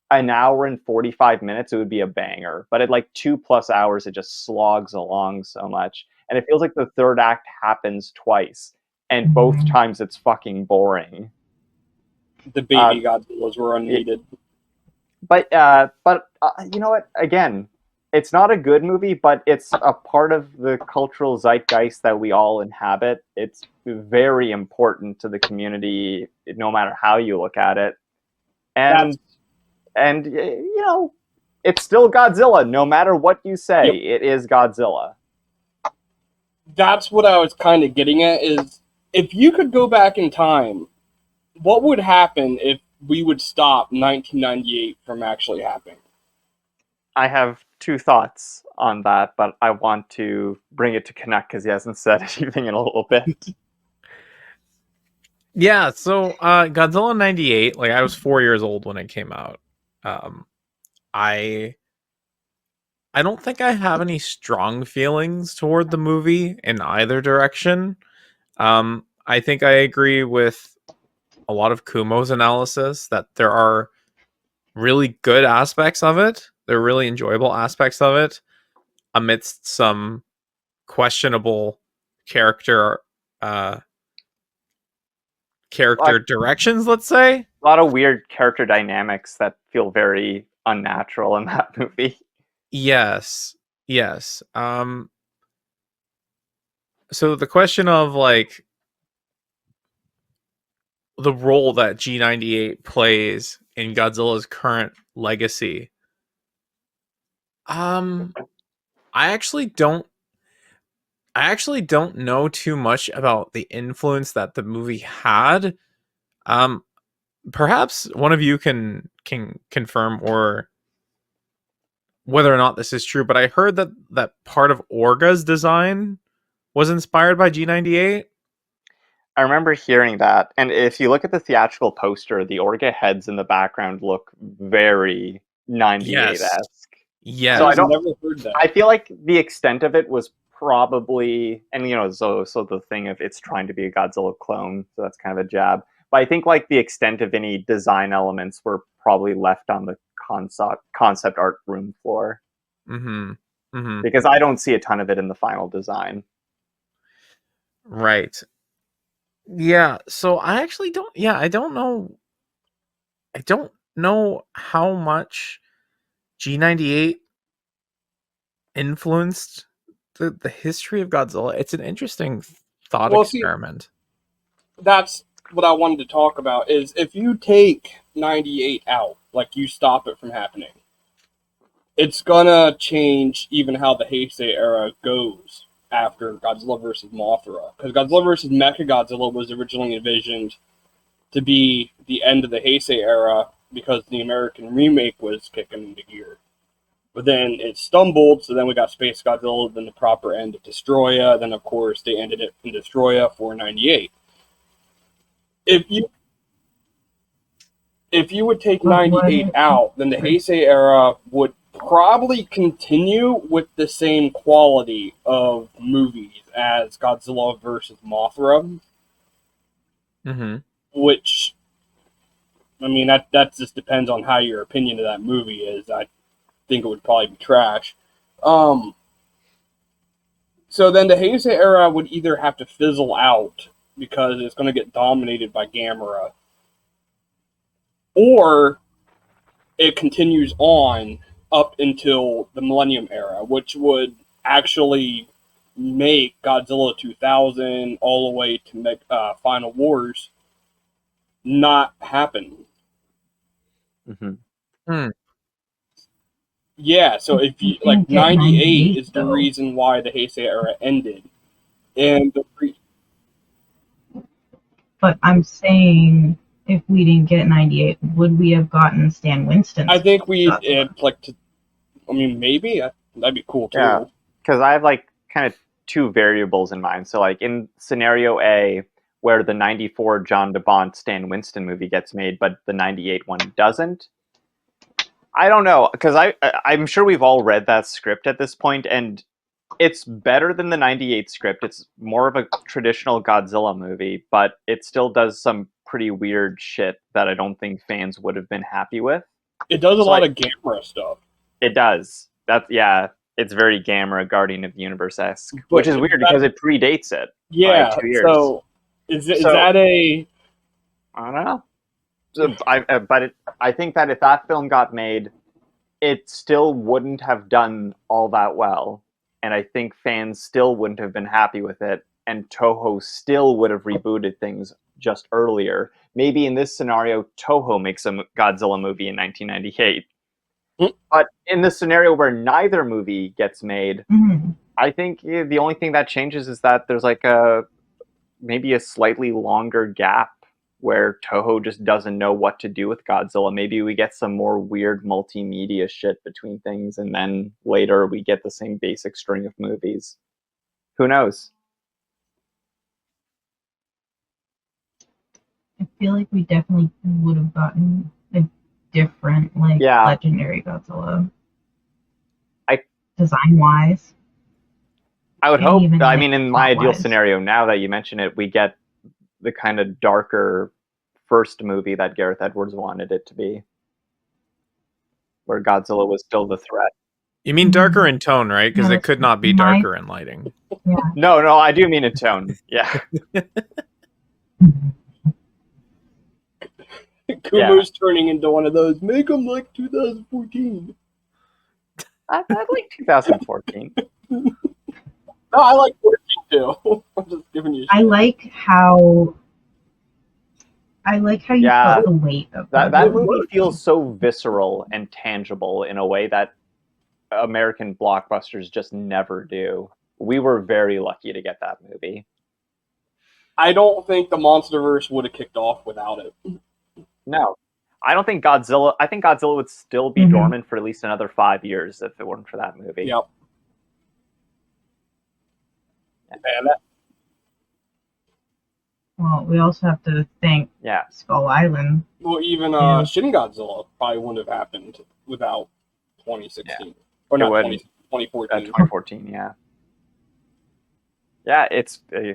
an hour and 45 minutes, it would be a banger. But at like 2+ hours, it just slogs along so much. And it feels like the third act happens twice. And both times it's fucking boring. The baby Godzillas were unneeded. But you know what? Again, it's not a good movie, but it's a part of the cultural zeitgeist that we all inhabit. It's very important to the community, no matter how you look at it. And you know, it's still Godzilla, no matter what you say. Yep. It is Godzilla. That's what I was kind of getting at, is if you could go back in time, what would happen if we would stop 1998 from actually happening? I have two thoughts on that, but I want to bring it to Canuck because he hasn't said anything in a little bit. Yeah, so Godzilla 98, like I was 4 years old when it came out. I don't think I have any strong feelings toward the movie in either direction. I think I agree with a lot of Kumo's analysis that there are really good aspects of it. There are really enjoyable aspects of it amidst some questionable character directions, let's say. A lot of weird character dynamics that feel very unnatural in that movie. Yes. So the question of like the role that G98 plays in Godzilla's current legacy. I actually don't know too much about the influence that the movie had. Perhaps one of you can confirm or whether or not this is true, but I heard that part of Orga's design was inspired by G98. I remember hearing that, and if you look at the theatrical poster, the Orga heads in the background look very 98-esque. Yes. So I've never heard that. I feel like the extent of it was probably, and you know, so the thing of it's trying to be a Godzilla clone, so that's kind of a jab. But I think like the extent of any design elements were probably left on the concept art room floor. Because I don't see a ton of it in the final design. Right. Yeah, so I actually don't I don't know how much G98 influenced the history of Godzilla. It's an interesting thought experiment. That's what I wanted to talk about, is if you take 98 out, like you stop it from happening, it's gonna change even how the Heisei era goes after Godzilla vs. Mothra. Because Godzilla vs. Mechagodzilla was originally envisioned to be the end of the Heisei era because the American remake was kicking into gear. But then it stumbled, so then we got Space Godzilla, then the proper end of Destroya, then of course they ended it in Destroya for 98. If you would take 98 out, then the Heisei era would probably continue with the same quality of movies as Godzilla vs. Mothra. Which, I mean, that just depends on how your opinion of that movie is. I think it would probably be trash. So then the Heisei era would either have to fizzle out because it's going to get dominated by Gamera, or it continues on up until the Millennium Era, which would actually make Godzilla 2000 all the way to Final Wars not happen. Yeah, so if you like 98 is the reason why the Heisei era ended, and but I'm saying if we didn't get 98, would we have gotten Stan Winston? I think maybe that'd be cool too. Yeah, because I have like kind of two variables in mind. So like in scenario A, where the 94 John DeBont Stan Winston movie gets made, but the 98 one doesn't. I don't know, because I'm sure we've all read that script at this point, and it's better than the 98 script. It's more of a traditional Godzilla movie, but it still does some pretty weird shit that I don't think fans would have been happy with. It does a lot of Gamera stuff. It does. It's very Gamera, Guardian of the Universe-esque, which is weird because it predates it by 2 years. So is that a... I don't know. So, I think that if that film got made, it still wouldn't have done all that well. And I think fans still wouldn't have been happy with it. And Toho still would have rebooted things just earlier. Maybe in this scenario, Toho makes a Godzilla movie in 1998. But in the scenario where neither movie gets made, I think the only thing that changes is that there's like maybe a slightly longer gap where Toho just doesn't know what to do with Godzilla. Maybe we get some more weird multimedia shit between things, and then later we get the same basic string of movies. Who knows? I feel like we definitely would have gotten a different, legendary Godzilla. Design-wise. I would And hope. even, I mean, in my ideal plot-wise. scenario, now that you mention it, we get the kind of darker first movie that Gareth Edwards wanted it to be, where Godzilla was still the threat. You mean darker in tone, right? Because No, it could not be darker in lighting. Yeah. No, I do mean in tone. Yeah. Kumo's turning into one of those, make them like 2014. I like 2014. No, I like 14 too. I'm just giving you shit. I like how you felt the weight of that movie feels so visceral and tangible in a way that American blockbusters just never do. We were very lucky to get that movie. I don't think the Monsterverse would have kicked off without it. No. I think Godzilla would still be dormant for at least another 5 years if it weren't for that movie. Yep. Man, Well, we also have to thank Skull Island. well, even Shin Godzilla probably wouldn't have happened without 2016. Or not, 2014. 2014, yeah. Yeah,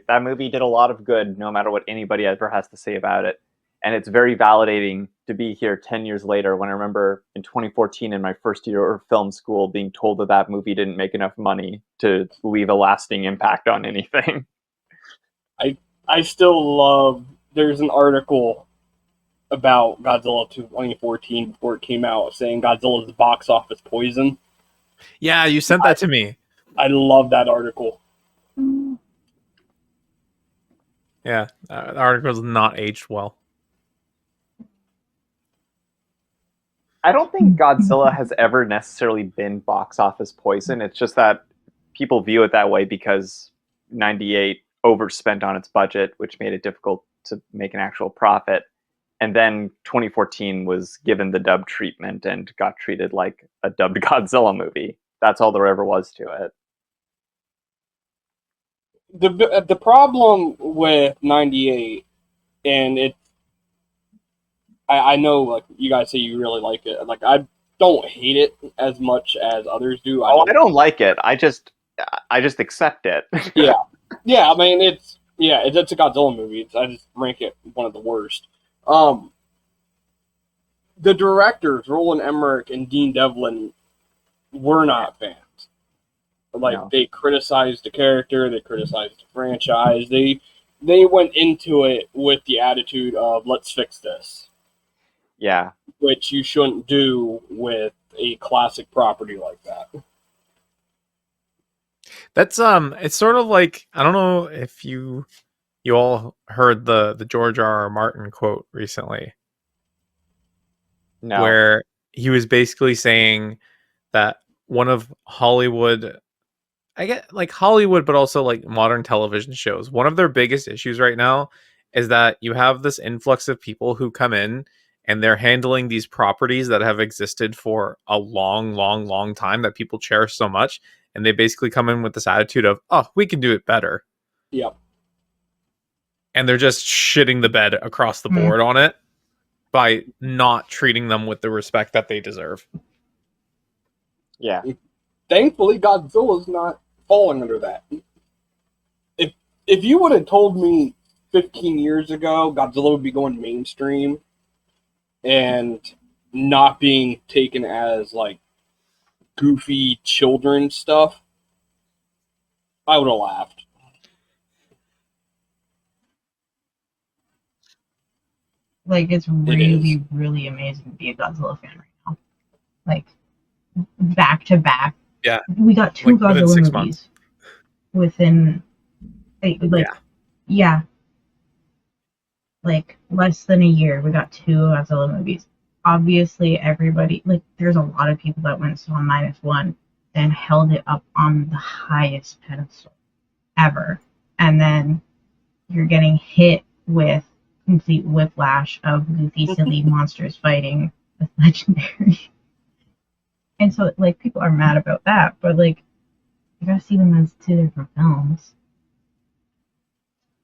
that movie did a lot of good, no matter what anybody ever has to say about it. And it's very validating to be here 10 years later when I remember in 2014 in my first year of film school being told that movie didn't make enough money to leave a lasting impact on anything. I still love... There's an article about Godzilla 2014 before it came out saying Godzilla's box office poison. Yeah, you sent that to me. I love that article. Yeah, the article's not aged well. I don't think Godzilla has ever necessarily been box office poison. It's just that people view it that way because 98 overspent on its budget, which made it difficult to make an actual profit. And then 2014 was given the dub treatment and got treated like a dubbed Godzilla movie. That's all there ever was to it. The problem with 98, and I know, like, you guys say you really like it. Like, I don't hate it as much as others do. I don't like it. I just accept it. Yeah. I mean, it's a Godzilla movie. I just rank it one of the worst. The directors, Roland Emmerich and Dean Devlin, were not fans. Like, they criticized the character, they criticized the franchise. They went into it with the attitude of, let's fix this. Yeah. Which you shouldn't do with a classic property like that. That's it's sort of like, I don't know if you all heard the George R.R. Martin quote recently. No. Where he was basically saying that one of Hollywood, I get like Hollywood, but also like modern television shows, one of their biggest issues right now is that you have this influx of people who come in and they're handling these properties that have existed for a long, long, long time that people cherish so much, and they basically come in with this attitude of, oh, we can do it better. Yep. And they're just shitting the bed across the board on it by not treating them with the respect that they deserve. Yeah. Thankfully, Godzilla's not falling under that. If you would have told me 15 years ago Godzilla would be going mainstream and not being taken as like goofy children stuff, I would have laughed. Like, it's really, really amazing to be a Godzilla fan right now. Like, back to back. Yeah. We got two Like, within Godzilla 6 movies. months. Within, yeah. Like, less than a year, we got two Godzilla movies. Obviously, everybody, like, there's a lot of people that went and saw -1 and held it up on the highest pedestal ever. And then you're getting hit with complete whiplash of goofy, silly monsters fighting with legendary. And so, like, people are mad about that, but, like, you gotta see them as two different films.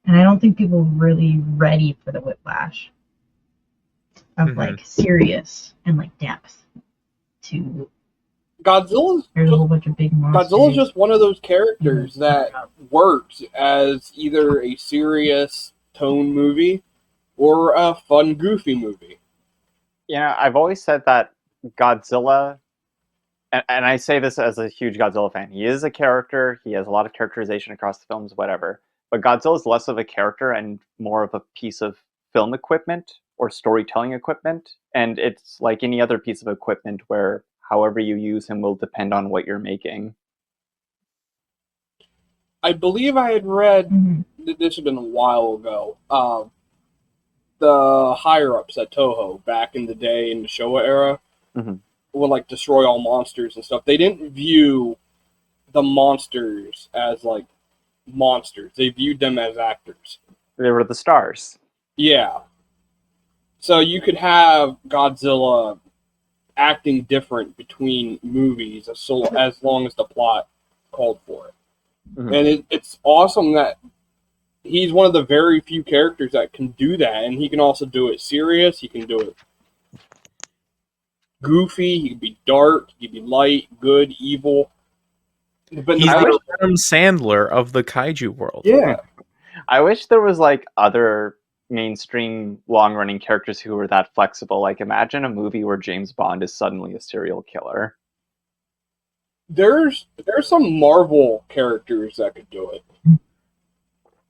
And I don't think people are really ready for the whiplash of, like, serious and, like, depth to... There's a whole bunch of big monsters. Godzilla's just one of those characters that works as either a serious tone movie or a fun, goofy movie. Yeah, I've always said that Godzilla, and I say this as a huge Godzilla fan, he is a character, he has a lot of characterization across the films, whatever, but Godzilla is less of a character and more of a piece of film equipment or storytelling equipment, and it's like any other piece of equipment where however you use him will depend on what you're making. I believe I had read, this had been a while ago, the higher-ups at Toho back in the day in the Showa era would like destroy all monsters and stuff. They didn't view the monsters as like monsters. They viewed them as actors. They were the stars. Yeah. So you could have Godzilla acting different between movies as long as the plot called for it. And it's awesome that he's one of the very few characters that can do that, and he can also do it serious, he can do it goofy, he can be dark, he can be light, good, evil. But he's the Adam Sandler of the kaiju world. Yeah. I wish there was like other mainstream long-running characters who were that flexible. Like, imagine a movie where James Bond is suddenly a serial killer. There's some Marvel characters that could do it.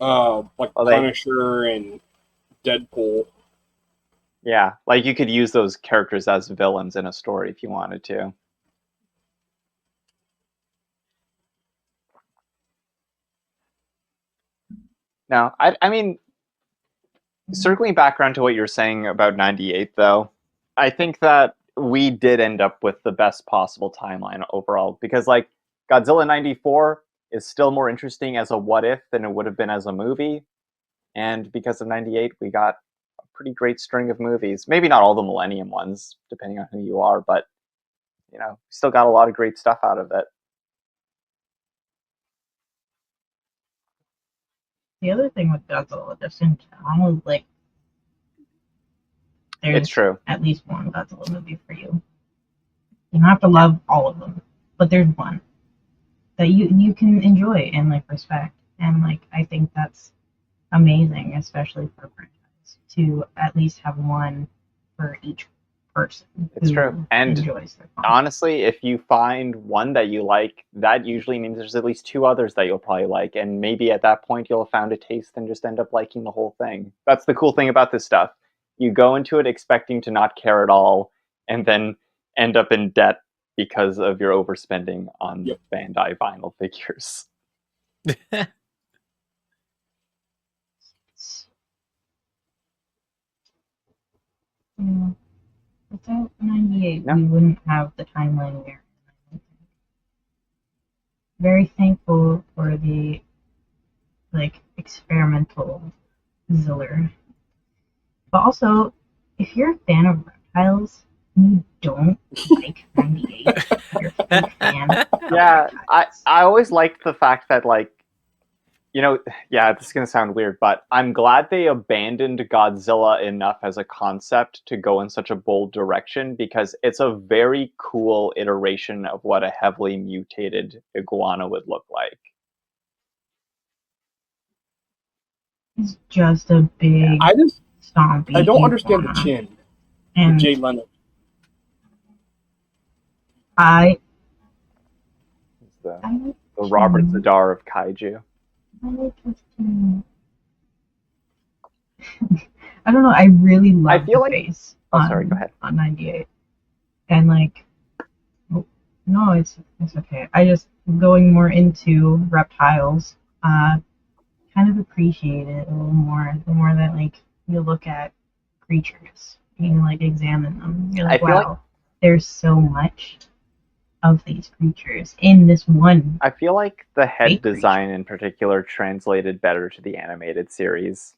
Like Punisher and Deadpool. Yeah, like you could use those characters as villains in a story if you wanted to. Now, I mean, circling back around to what you were saying about 98, though, I think that we did end up with the best possible timeline overall, because, like, Godzilla 94 is still more interesting as a what-if than it would have been as a movie, and because of 98, we got a pretty great string of movies. Maybe not all the Millennium ones, depending on who you are, but, you know, still got a lot of great stuff out of it. The other thing with Godzilla, just in general, is like, there's it's true. At least one Godzilla movie for you. You don't have to love all of them, but there's one that you can enjoy and like respect, and like I think that's amazing, especially for a franchise, to at least have one for each person. It's true. And honestly, if you find one that you like, that usually means there's at least two others that you'll probably like, and maybe at that point you'll have found a taste and just end up liking the whole thing. That's the cool thing about this stuff. You go into it expecting to not care at all, and then end up in debt because of your overspending on Bandai vinyl figures. Yeah. Without 98, we wouldn't have the timeline we're in. Very thankful for the like experimental Ziller. But also, if you're a fan of reptiles and you don't like 98, you're a fake fan of Yeah, reptiles. I always liked the fact that, like, yeah, this is going to sound weird, but I'm glad they abandoned Godzilla enough as a concept to go in such a bold direction, because it's a very cool iteration of what a heavily mutated iguana would look like. He's just a big, I stompy don't understand the iguana. chin. The And Jay Leno. I It's the like Robert chin. Zadar of Kaiju. I like his chin. I don't know. I really love feel the like- face Oh, sorry, go ahead. on 98, and like, oh, no, it's okay. I just going more into reptiles. Kind of appreciate it a little more. The more that like you look at creatures, you can like examine them. You're like, I feel wow, there's so much of these creatures in this one. I feel like the head Fake design in particular translated better to the animated series.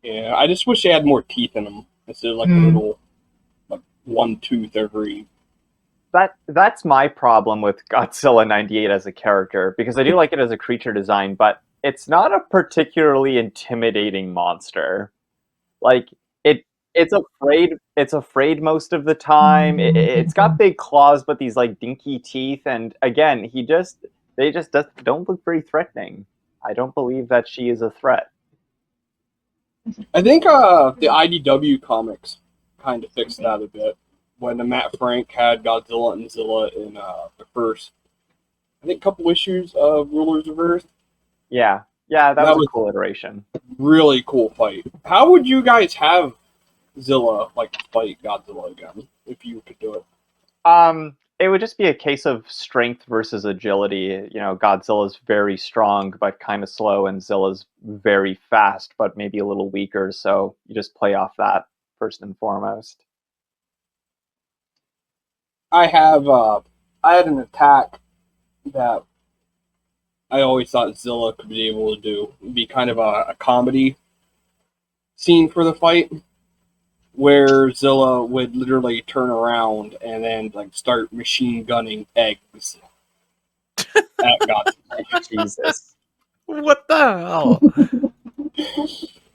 Yeah, I just wish they had more teeth in them instead of like a little, like one tooth every. That's my problem with Godzilla 98 as a character, because I do like it as a creature design, but it's not a particularly intimidating monster. Like, it's afraid most of the time. It's got big claws, but these like dinky teeth, and again, they just don't look very threatening. I don't believe that she is a threat. I think the IDW comics kind of fixed that a bit when the Matt Frank had Godzilla and Zilla in the first, I think, couple issues of Rulers of Earth. Yeah, that was a cool iteration. Really cool fight. How would you guys have Zilla like fight Godzilla again if you could do it? It would just be a case of strength versus agility. You know, Godzilla's very strong but kind of slow, and Zilla's very fast but maybe a little weaker. So you just play off that first and foremost. I had an attack that I always thought Zilla could be able to do. It'd be kind of a comedy scene for the fight, where Zilla would literally turn around and then like start machine gunning eggs at Godzilla. Jesus. What the hell?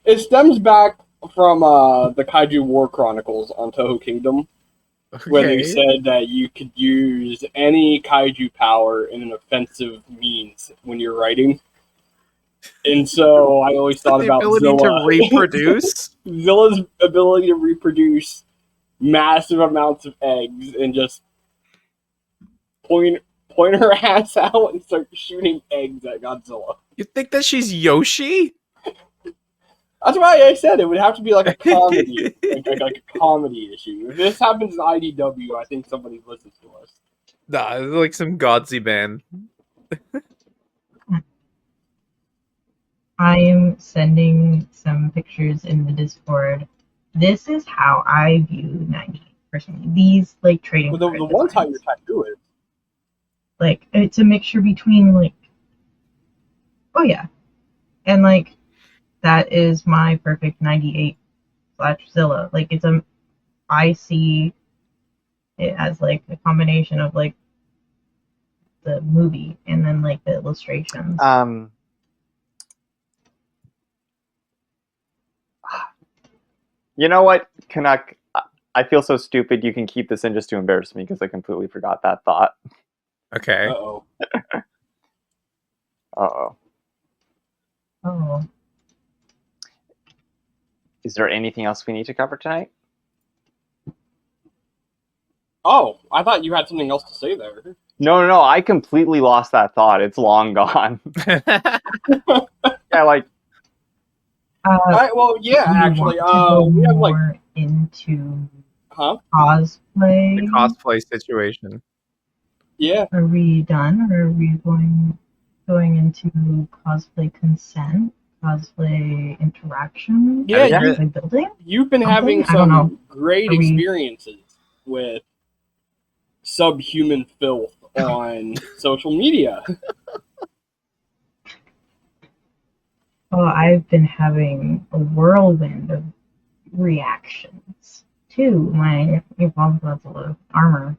It stems back from the Kaiju War Chronicles on Toho Kingdom, where they said that you could use any kaiju power in an offensive means when you're writing. And so I always thought The about ability Zilla. to reproduce? Zilla's ability to reproduce massive amounts of eggs and just point her ass out and start shooting eggs at Godzilla. You think that she's Yoshi? That's why I said it would have to be like a comedy, like a comedy issue. If this happens in IDW, I think somebody listens to us. Nah, it's like some Godsy band. I am sending some pictures in the Discord. This is how I view 98 personally. These like trading Well, card the one time designs. you're tattoo it. Like it's a mixture between like, oh yeah, and like that is my perfect 98 / Zilla. Like I see it as like a combination of like the movie and then like the illustrations. You know what, Canuck? I feel so stupid. You can keep this in just to embarrass me, because I completely forgot that thought. Okay. Uh-oh. Uh-oh. Oh, Is there anything else we need to cover tonight? Oh, I thought you had something else to say there. No. I completely lost that thought. It's long gone. Yeah, like, Well, yeah, do you actually, want to go we have like, more into huh? cosplay? The cosplay situation. Yeah. Are we done, or are we going into cosplay consent, cosplay interaction, Yeah, cosplay building? You've been Something? having I don't know. some great Are we- experiences with subhuman filth on social media. Oh, I've been having a whirlwind of reactions to my evolved Godzilla armor.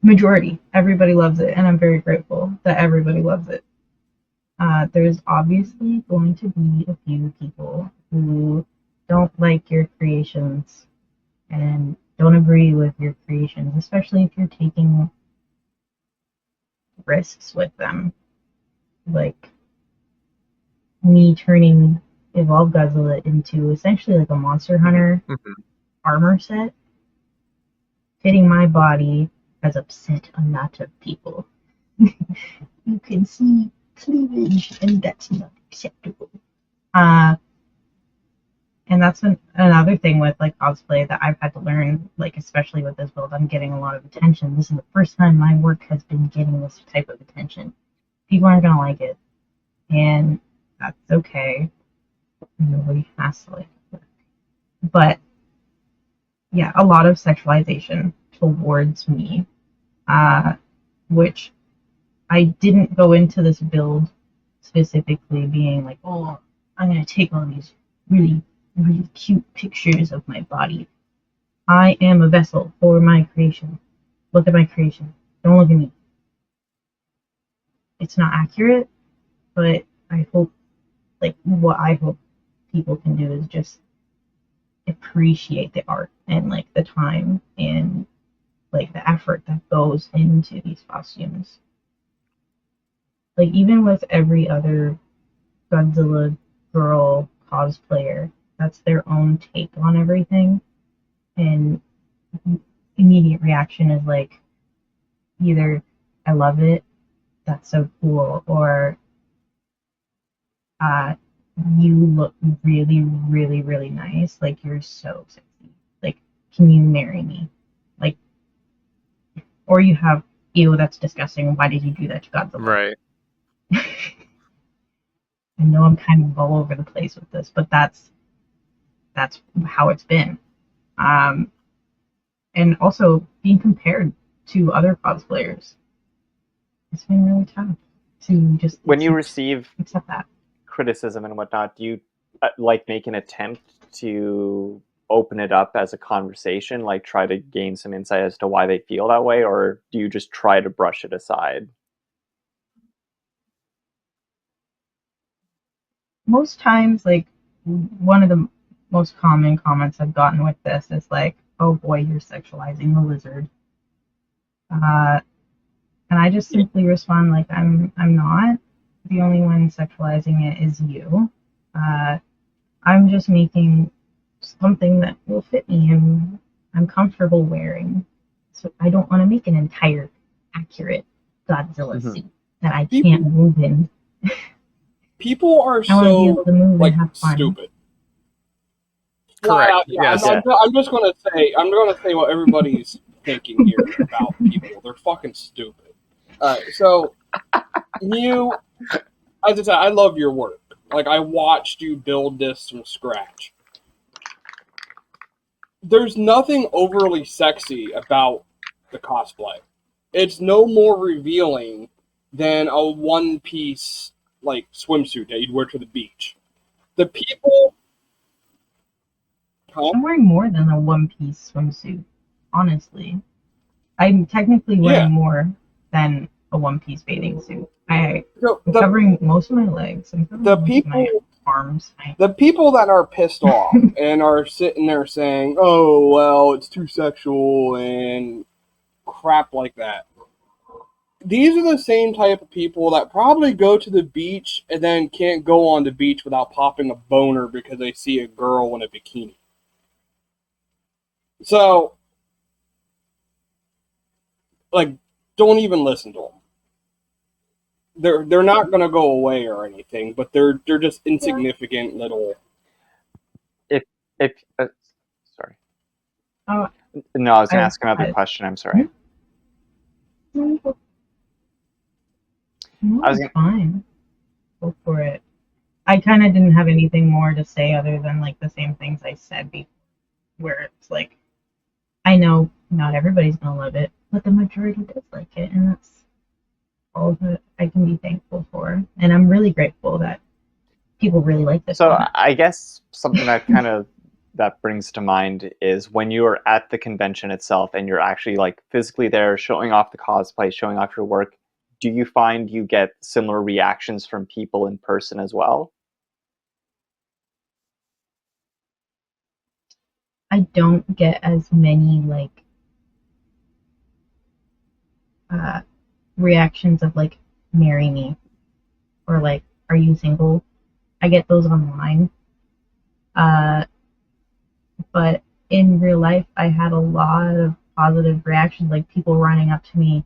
Majority. Everybody loves it, and I'm very grateful that everybody loves it. There's obviously going to be a few people who don't like your creations and don't agree with your creations, especially if you're taking risks with them. Like me turning Evolved Godzilla into essentially like a Monster Hunter armor set, fitting my body has upset a lot of people. You can see cleavage, and that's not acceptable. And that's another thing with like cosplay that I've had to learn, like especially with this build, I'm getting a lot of attention. This is the first time my work has been getting this type of attention. People aren't gonna like it, and that's okay. Nobody has to like it. But yeah, a lot of sexualization towards me, which I didn't go into this build specifically being like, oh, I'm gonna take all these really, really cute pictures of my body. I am a vessel for my creation. Look at my creation. Don't look at me. It's not accurate, but I hope, like, what I hope people can do is just appreciate the art and, like, the time and, like, the effort that goes into these costumes. Like, even with every other Godzilla girl cosplayer, that's their own take on everything. And immediate reaction is like, either I love it, that's so cool, or you look really, really, really nice, like you're so sexy. Like, can you marry me? Like, or you have, ew, that's disgusting. Why did you do that to Godzilla? Right. I know I'm kind of all over the place with this, but that's how it's been. And also being compared to other cosplayers, it's been really tough to just When you receive accept that criticism and whatnot, do you like make an attempt to open it up as a conversation, like try to gain some insight as to why they feel that way, or do you just try to brush it aside? Most times, like, one of the most common comments I've gotten with this is like, oh boy, you're sexualizing the lizard. And I just simply respond like, I'm not. The only one sexualizing it is you. I'm just making something that will fit me and I'm comfortable wearing. So I don't want to make an entire accurate Godzilla suit that I can't move in. People are so like stupid. Correct. Yes. I'm just gonna say what everybody's thinking here about people. They're fucking stupid. So you, as I said, I love your work. Like, I watched you build this from scratch. There's nothing overly sexy about the cosplay. It's no more revealing than a one-piece like swimsuit that you'd wear to the beach. The people. I'm wearing more than a one-piece swimsuit, honestly. I'm technically wearing more than a one-piece bathing suit. I'm covering most of my legs. I'm covering my arms. The people that are pissed off and are sitting there saying, "Oh, well, it's too sexual," and crap like that. These are the same type of people that probably go to the beach and then can't go on the beach without popping a boner because they see a girl in a bikini. So, like, don't even listen to them. They're not going to go away or anything, but they're just insignificant little. Sorry. No, I was going to ask another question. I'm sorry. Fine. Go for it. I kind of didn't have anything more to say other than like the same things I said before, where it's like, I know not everybody's gonna love it, but the majority does like it, and that's all that I can be thankful for. And I'm really grateful that people really like this So one. I guess something that brings to mind is when you are at the convention itself and you're actually like physically there showing off the cosplay, showing off your work, do you find you get similar reactions from people in person as well? I don't get as many like reactions of like marry me or like are you single. I get those online. But in real life I had a lot of positive reactions, like people running up to me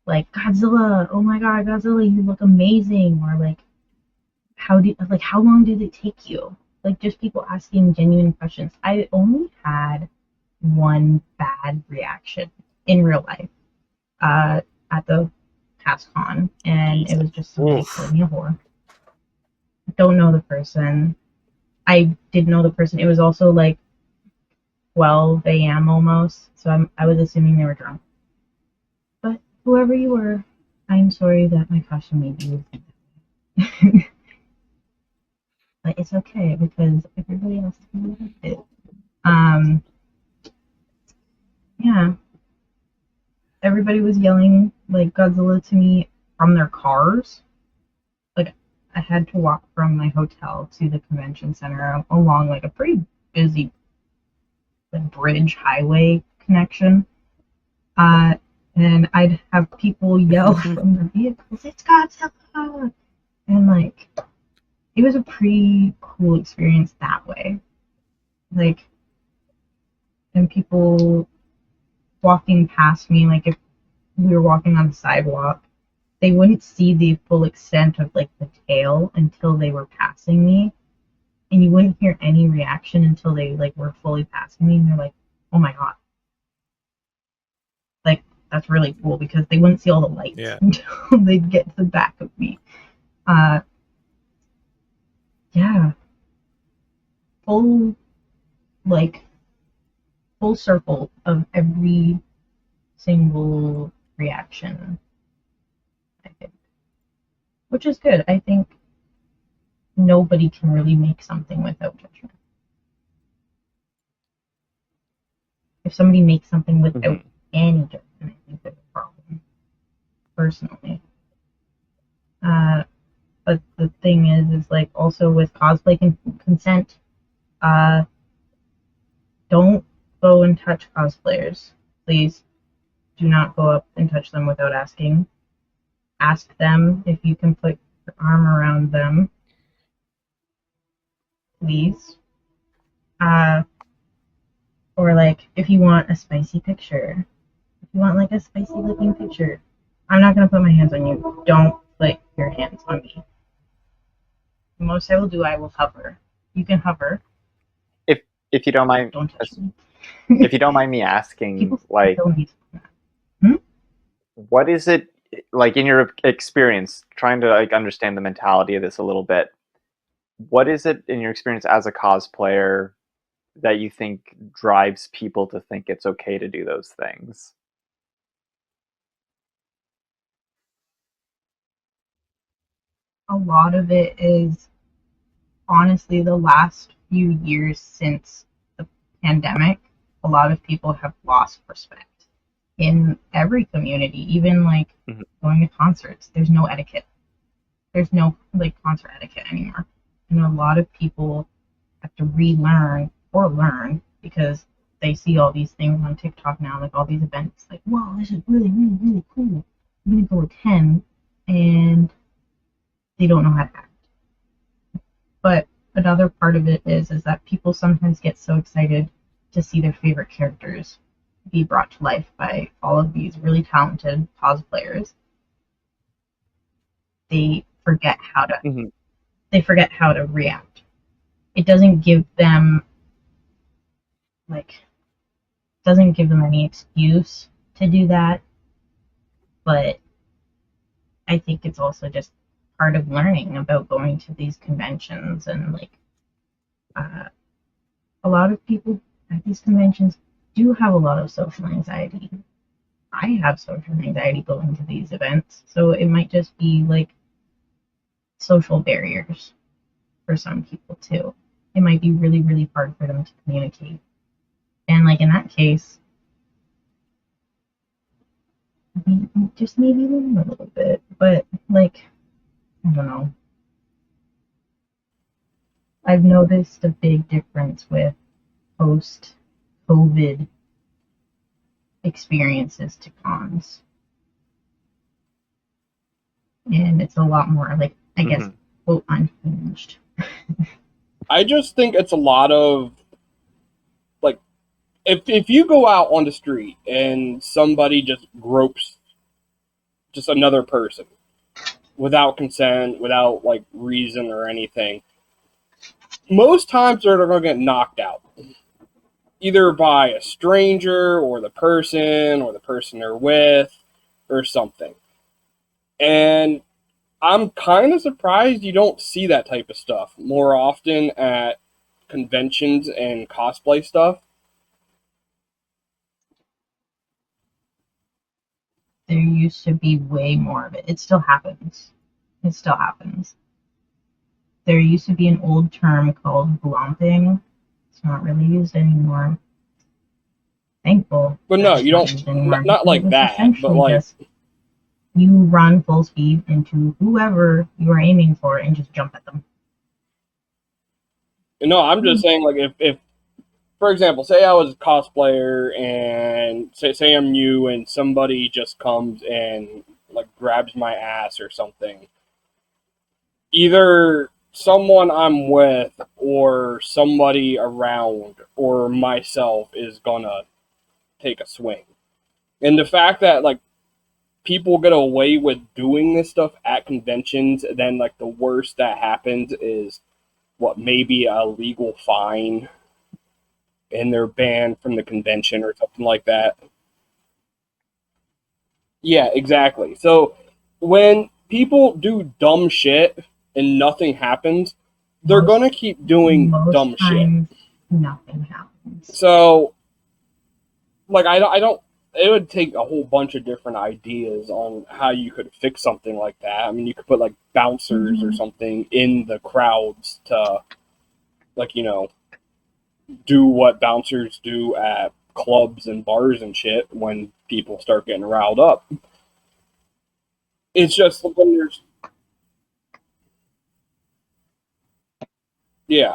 like Godzilla, oh my god, Godzilla, you look amazing, or like how long did it take you? Like just people asking genuine questions. I only had one bad reaction in real life at the past con, and it was just somebody calling me a whore. Don't know the person. I did know the person. It was also like 12 a.m. almost, so I was assuming they were drunk. But whoever you were, I'm sorry that my costume made you think that way. But it's okay because everybody else loved it. Yeah, everybody was yelling like Godzilla to me from their cars. Like I had to walk from my hotel to the convention center along like a pretty busy like, bridge highway connection. And I'd have people yell from their vehicles, "It's Godzilla!" And like, it was a pretty cool experience that way. Like, and people walking past me, like if we were walking on the sidewalk, they wouldn't see the full extent of like the tail until they were passing me, and you wouldn't hear any reaction until they like were fully passing me, and they're like, "Oh my god!" Like that's really cool because they wouldn't see all the lights until they'd get to the back of me. Yeah, full like full circle of every single reaction, I think, which is good. I think nobody can really make something without judgment. If somebody makes something without any judgment, I think there's a problem, personally. But the thing is like also with cosplay consent, don't go and touch cosplayers. Please do not go up and touch them without asking. Ask them if you can put your arm around them. Please. Or like if you want a spicy picture. If you want like a spicy looking picture. I'm not gonna put my hands on you. Don't put your hands on me. The most I will do, I will hover. You can hover. If you don't mind, don't touch me. If you don't mind me asking, like, what is it like in your experience? Trying to like understand the mentality of this a little bit. What is it in your experience as a cosplayer that you think drives people to think it's okay to do those things? A lot of it is honestly the last few years since the pandemic, a lot of people have lost respect in every community, even like going to concerts. There's no etiquette. There's no like concert etiquette anymore. And a lot of people have to relearn or learn because they see all these things on TikTok now, like all these events, like, wow, this is really, really, really cool. I'm gonna go attend, and they don't know how to act. But another part of it is that people sometimes get so excited to see their favorite characters be brought to life by all of these really talented cosplayers. They forget how to react. It doesn't give them any excuse to do that, but I think it's also just part of learning about going to these conventions, and like a lot of people at these conventions do have a lot of social anxiety. I have social anxiety going to these events, so it might just be like social barriers. for some people too. It might be really, really hard for them to communicate. And like in that case, just maybe learn a little bit. But like, I don't know. I've noticed a big difference with post-COVID experiences to cons. And it's a lot more, like, I guess, quote, unhinged. I just think it's a lot of, like, if you go out on the street and somebody just gropes just another person without consent, without, like, reason or anything, most times they're going to get knocked out. Either by a stranger or the person they're with or something. And I'm kind of surprised you don't see that type of stuff more often at conventions and cosplay stuff. There used to be way more of it. It still happens. There used to be an old term called glomping. It's not really used anymore. Thankful. But no, you don't, not like that, but like, just, you run full speed into whoever you are aiming for and just jump at them. No, I'm just saying, like, if for example, say I was a cosplayer and say I'm you and somebody just comes and like grabs my ass or something, either someone I'm with or somebody around or myself is gonna take a swing. And the fact that like people get away with doing this stuff at conventions, then like the worst that happens is what, maybe a legal fine and they're banned from the convention or something like that. Yeah, exactly. So when people do dumb shit and nothing happens, they're gonna keep doing dumb shit. Nothing happens. So, like, I don't. It would take a whole bunch of different ideas on how you could fix something like that. I mean, you could put like bouncers or something in the crowds to, like, you know, do what bouncers do at clubs and bars and shit when people start getting riled up. It's just when there's, yeah.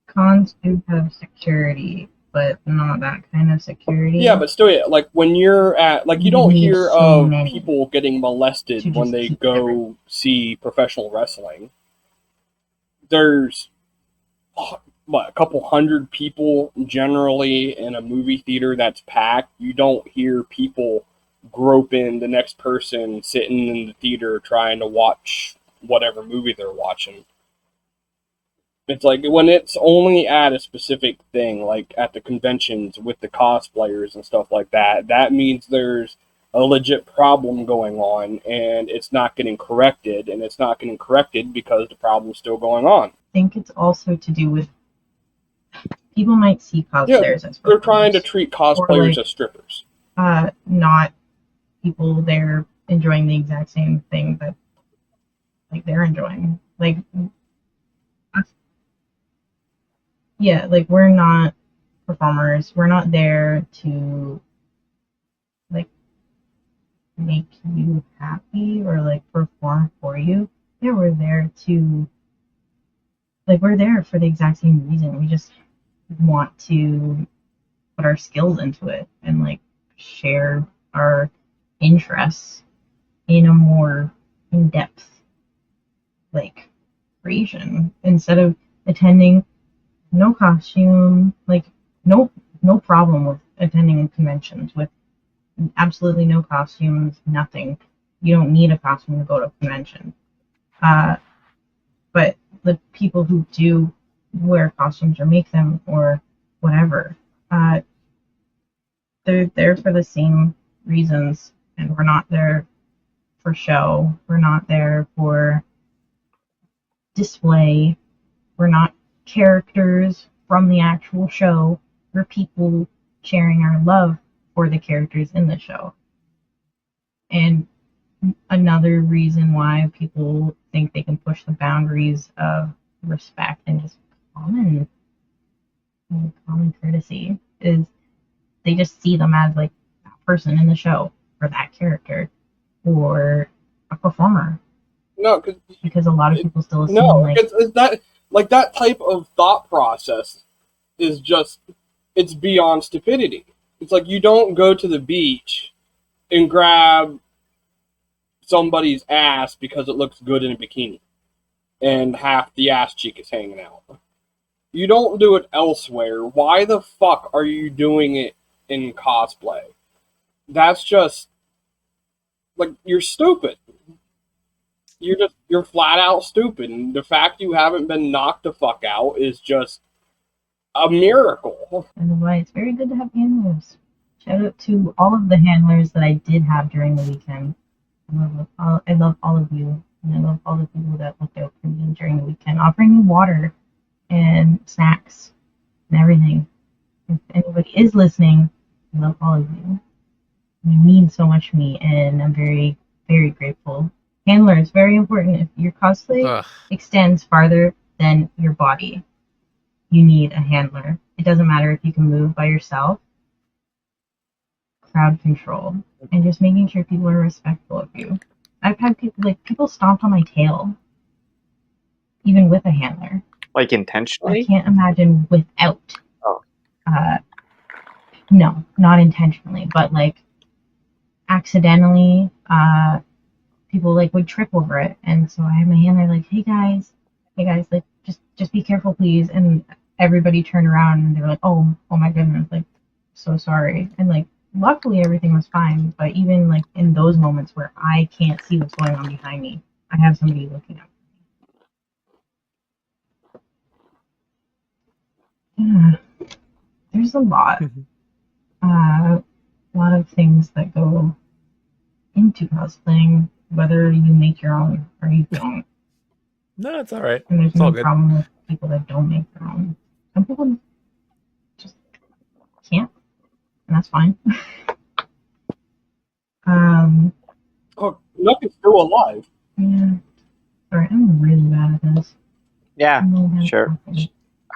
Cons do have security, but not that kind of security. Yeah, but still, yeah, like when you're at, like, you don't hear of people getting molested when they go see professional wrestling. There's, what, a couple hundred people generally in a movie theater that's packed. You don't hear people groping the next person sitting in the theater trying to watch whatever movie they're watching. It's like when it's only at a specific thing, like at the conventions with the cosplayers and stuff like that, that means there's a legit problem going on and it's not getting corrected, and it's not getting corrected because the problem's still going on. I think it's also to do with people might see cosplayers as they're trying to treat cosplayers as strippers. Not people there enjoying the exact same thing that like they're enjoying. Like, yeah, like we're not performers. We're not there to like make you happy or like perform for you. Yeah, we're there to like we're there for the exact same reason. We just want to put our skills into it and like share our interests in a more in-depth like creation instead of attending no costume, like no problem with attending conventions with absolutely no costumes, nothing. You don't need a costume to go to a convention. But the people who do wear costumes or make them or whatever, they're there for the same reasons, and we're not there for show. We're not there for display. We're not characters from the actual show. We're people sharing our love for the characters in the show. And another reason why people think they can push the boundaries of respect and just common courtesy is they just see them as like that person in the show or that character or a performer. No, because a lot of people still assume no, like it's that like that type of thought process is just it's beyond stupidity. It's like you don't go to the beach and grab somebody's ass because it looks good in a bikini and half the ass cheek is hanging out. You don't do it elsewhere. Why the fuck are you doing it in cosplay? That's just like you're stupid. You're flat out stupid. And the fact you haven't been knocked the fuck out is just a miracle. and why it's very good to have handlers. Shout out to all of the handlers that I did have during the weekend. I love all of you, and I love all the people that looked out for me during the weekend, offering me water and snacks and everything. If anybody is listening, I love all of you. You mean so much to me, and I'm very, very grateful. Handlers, very important. If your cosplay extends farther than your body, you need a handler. It doesn't matter if you can move by yourself. Crowd control and just making sure people are respectful of you. I've had people stomped on my tail, even with a handler. Like intentionally? I can't imagine without. Oh. No, not intentionally, but like accidentally. People like would trip over it, and so I had my handler like, hey guys, like just be careful, please. And everybody turned around and they were like, oh my goodness, like so sorry. And like luckily everything was fine, but even like in those moments where I can't see what's going on behind me, I have somebody looking at me. Yeah, there's a lot of things that go into cosplaying, whether you make your own or you don't. No, it's all right. And there's It's all no good. problem with people that don't make their own. Some people just can't, and that's fine. Oh, nothing's still alive. Yeah. Sorry, I'm really bad at this. Yeah, sure.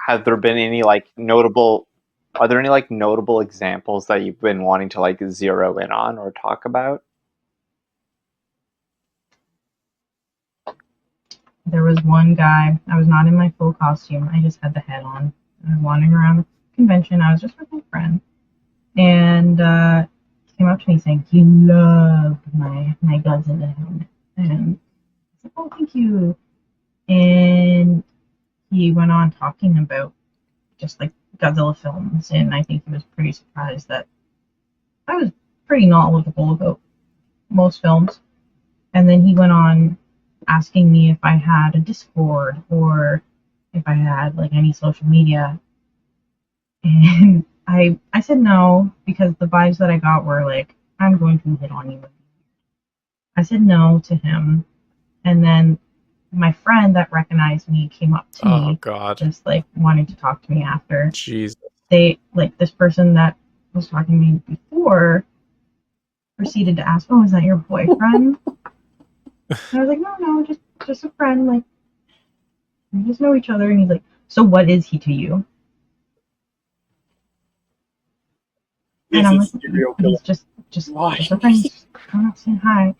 Have there been any like notable? Are there any like notable examples that you've been wanting to like zero in on or talk about? There was one guy. I was not in my full costume. I just had the head on. I was wandering around the convention. I was just with my friend, and he came up to me saying he loved my Godzilla helmet, and I said, "Oh, thank you." And he went on talking about just like Godzilla films, and I think he was pretty surprised that I was pretty knowledgeable about most films. And then he went on asking me if I had a Discord or if I had like any social media, and I said no because the vibes that I got were like, I'm going to hit on you. I said no to him, and then my friend that recognized me came up to me, just like wanting to talk to me after. Jesus. They like this person that was talking to me before proceeded to ask, "Oh, is that your boyfriend?" And I was like, "No, just a friend. Like, we just know each other." And he's like, "So what is he to you?" And I'm like, "He's just a friend. Just come up, say hi."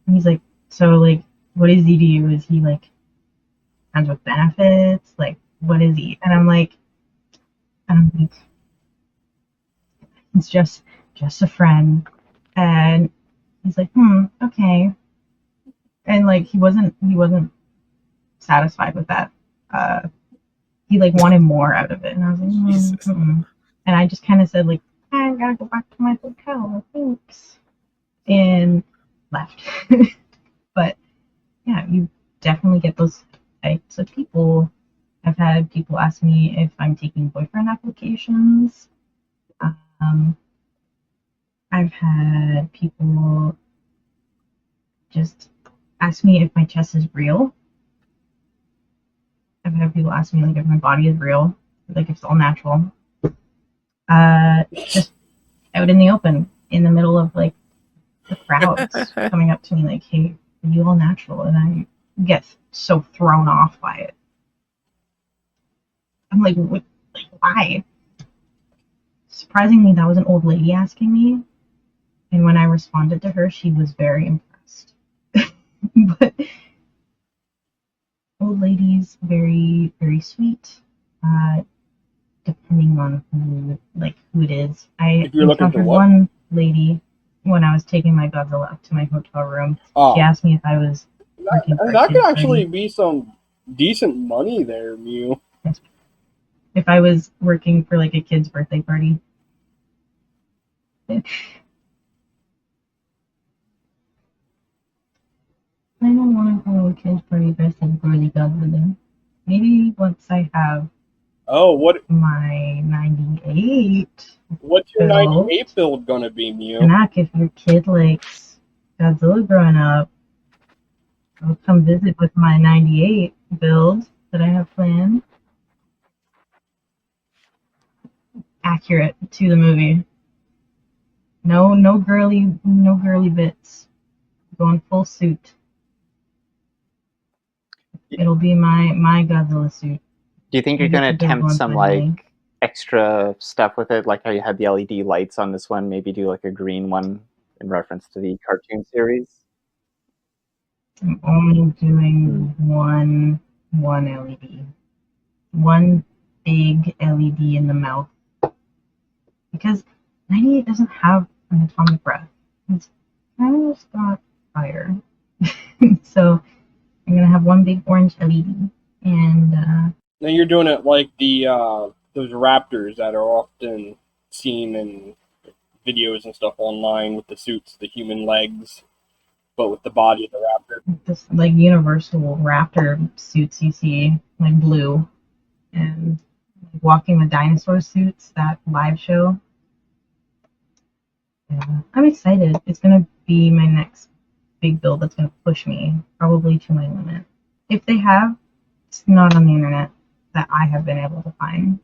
And he's like, "So like, what is he to you? Is he like friends with benefits? Like, what is he?" And I'm like, "It's just a friend." And he's like, okay. And like he wasn't satisfied with that. He like wanted more out of it, and I was like, and I just kind of said like, I gotta go back to my hotel, thanks, and left. But yeah, you definitely get those types of people. I've had people ask me if I'm taking boyfriend applications. I've had people just ask me if my chest is real. I've had people ask me like if my body is real, like if it's all natural. Just out in the open, in the middle of like the crowds coming up to me like, "Hey, are you all natural?" And I get so thrown off by it. I'm like, "What? Like, why?" Surprisingly, that was an old lady asking me, and when I responded to her, she was very impressed. But old ladies, very, very sweet. Depending on who it is. I If you're looking for encountered what? one lady when I was taking my Godzilla up to my hotel room. Oh, She asked me if I was working for a that kid's could actually party. be some decent money there, Mew. If I was working for like a kid's birthday party. I don't want to go to a kid's party dressed as Girly Godzilla. Maybe once I have Oh, my 98 what's your build. 98 build gonna be, Mew? Kanuck, if your kid likes Godzilla growing up, I'll come visit with my 98 build that I have planned. Accurate to the movie. No girly bits. Going full suit. It'll be my Godzilla suit. Do you think you're Maybe going it's to a big attempt one some finally. like extra stuff with it, like how you had the LED lights on this one? Maybe do like a green one in reference to the cartoon series. I'm only doing one LED. One big LED in the mouth. Because 98 doesn't have an atomic breath. It's kind of just got fire. So I'm gonna have one big orange LED, and Now you're doing it like the those raptors that are often seen in videos and stuff online with the suits, the human legs, but with the body of the raptor. this like universal raptor suits you see, like blue, and like, walking with dinosaur suits. That live show. Yeah, I'm excited. It's gonna be my next big build that's gonna push me probably to my limit. If they have, it's not on the internet that I have been able to find.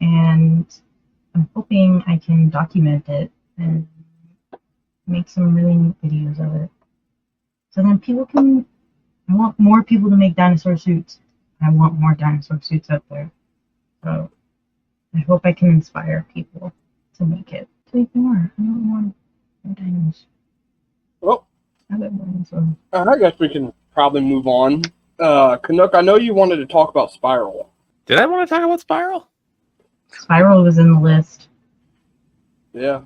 And I'm hoping I can document it and make some really neat videos of it. So then people can. I want more people to make dinosaur suits. I want more dinosaur suits out there. So I hope I can inspire people to make it. To make more. I want more dinos. Well, I love dinosaurs. I guess we can probably move on. Canuck, I know you wanted to talk about Spiral. Did I want to talk about Spiral? Spiral was in the list. Yeah,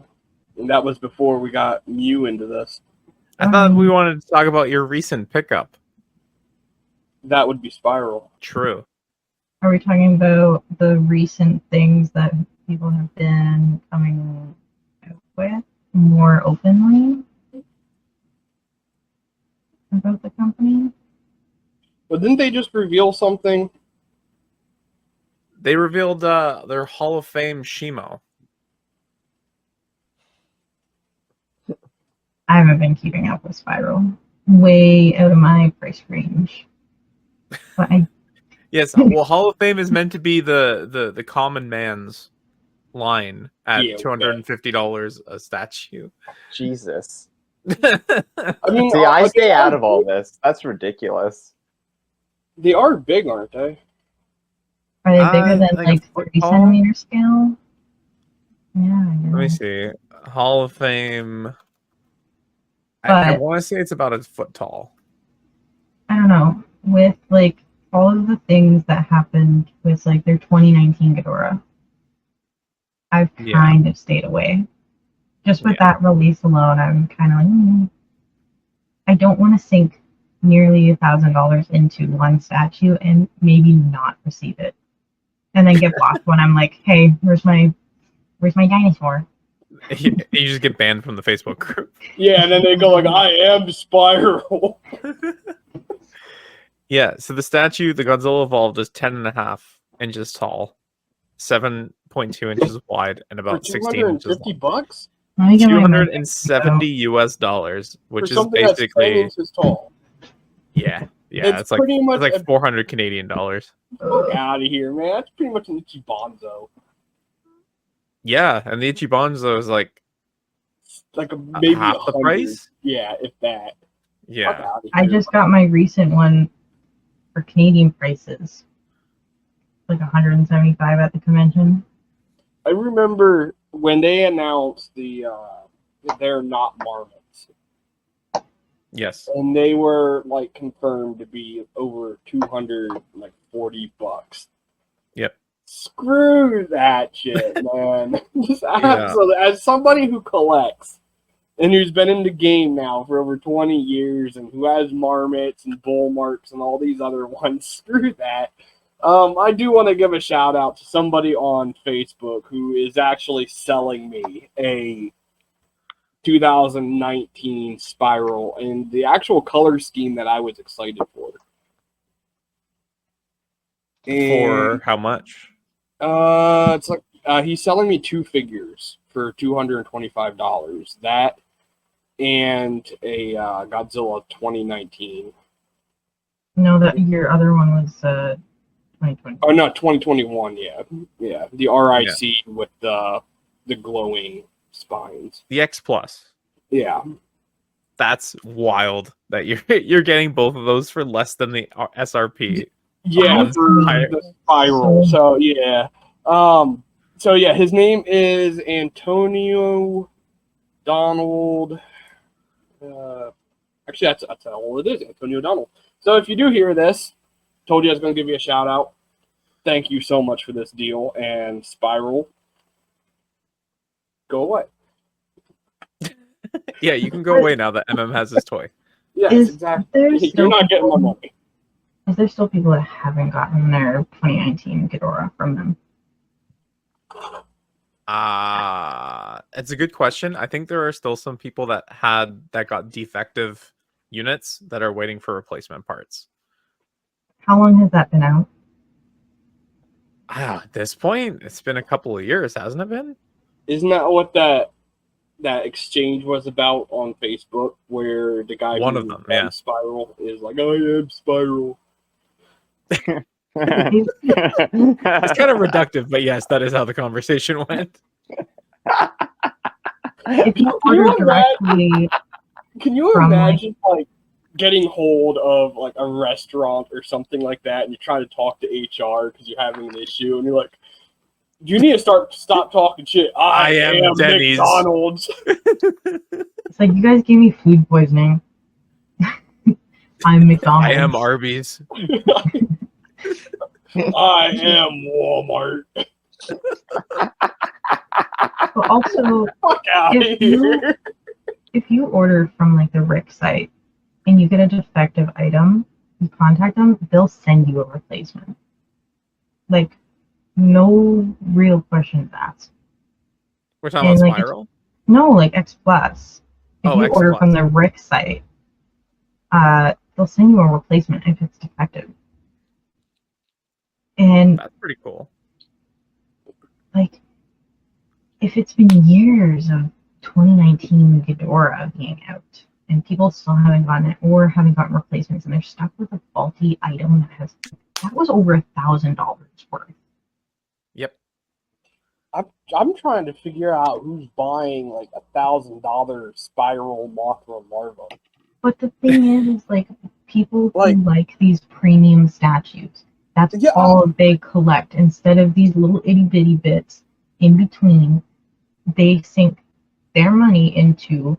and that was before we got Mew into this. I thought we wanted to talk about your recent pickup. That would be Spiral. True. Are we talking about the recent things that people have been coming out with more openly about the company? But didn't they just reveal something? They revealed their Hall of Fame Shimo. I haven't been keeping up with Spiral. Way out of my price range. But I Yes, well, Hall of Fame is meant to be the common man's line at Yeah, okay. $250 a statue. Jesus. I mean, See, I stay out of all big. this. That's ridiculous. They are big, aren't they? are they bigger than like a like foot 30 tall? centimeter scale? Yeah, I guess. Let me see. Hall of Fame. I But want to say it's about a foot tall. I don't know. With like all of the things that happened with like their 2019 Ghidorah, I've Yeah. kind of stayed away. Just with that release alone, I'm kind of like, I don't want to sink nearly $1,000 into one statue and maybe not receive it, and then get blocked when I'm like, hey, where's my dinosaur? You just get banned from the Facebook group. Yeah, and then they go like, I am Spiral. Yeah, so the statue, the Godzilla Evolved, is 10.5 inches tall, 7.2 inches wide, and For about 16 inches long. $250? Let me get my $270 US, which For is something that's 10 basically inches tall. yeah, It's like pretty much it's like $400 Canadian. Fuck out of here, man. That's pretty much an Ichibanzo. Yeah, and the Ichibanzo is like like maybe half the 100. price. Yeah, if that. Fuck Yeah, outta I here. just got my recent one for Canadian prices, like 175 at the convention. I remember when they announced they're not marmots, yes. and they were like confirmed to be over $240. Yep. Screw that shit, man. Just Yeah. absolutely. As somebody who collects and who's been in the game now for over 20 years and who has marmots and bull marks and all these other ones, screw that. I do want to give a shout out to somebody on Facebook who is actually selling me a 2019 Spiral and the actual color scheme that I was excited for. For how much? It's like he's selling me 2 figures for $225. That and a Godzilla 2019. No, that your other one was 2020. Oh no, 2021. Yeah. The RIC with the glowing spines. The X Plus. Yeah. That's wild that you're getting both of those for less than the SRP. Yeah, On for Spire- the Spiral. So yeah. So yeah, his name is Antonio Donald. Actually, that's how old it is, Antonio Donald. So if you do hear this, told you I was going to give you a shout out. Thank you so much for this deal. And Spiral, go away. Yeah, you can go away now that MM has his toy. Yes, Is exactly. there You're still not getting my people- money. Is there still people that haven't gotten their 2019 Ghidorah from them? It's a good question. I think there are still some people that got defective units that are waiting for replacement parts. How long has that been out? At this point, it's been a couple of years, hasn't it been? Isn't that what that exchange was about on Facebook, where the guy One who of them, runs yeah. Spiral is like, I am Spiral. It's kind of reductive, but yes, that is how the conversation went. If you Can you order directly, Can you From, imagine like getting hold of like a restaurant or something like that, and you try to talk to HR because you're having an issue, and you're like, "You need to stop talking shit. I am Denny's." McDonald's." it's like you guys gave me food poisoning. I'm McDonald's. I am Arby's. I am Walmart. But also, Fuck out of If you- here. if you order from like the Rick site and you get a defective item, you contact them, they'll send you a replacement. Like, no real questions asked. We're talking about And, like, Spiral? No, like X Plus. If Oh, you X order Plus. from the Rick site, they'll send you a replacement if it's defective. And That's pretty cool. like, if it's been years of 2019 Ghidorah being out and people still haven't gotten it or haven't gotten replacements and they're stuck with a faulty item that was over $1,000 worth. Yep. I'm trying to figure out who's buying like $1,000 Spiral Mothra larva. But the thing is like people Like- who like these premium statues. That's Yeah, all they collect. Instead of these little itty bitty bits in between, they sink their money into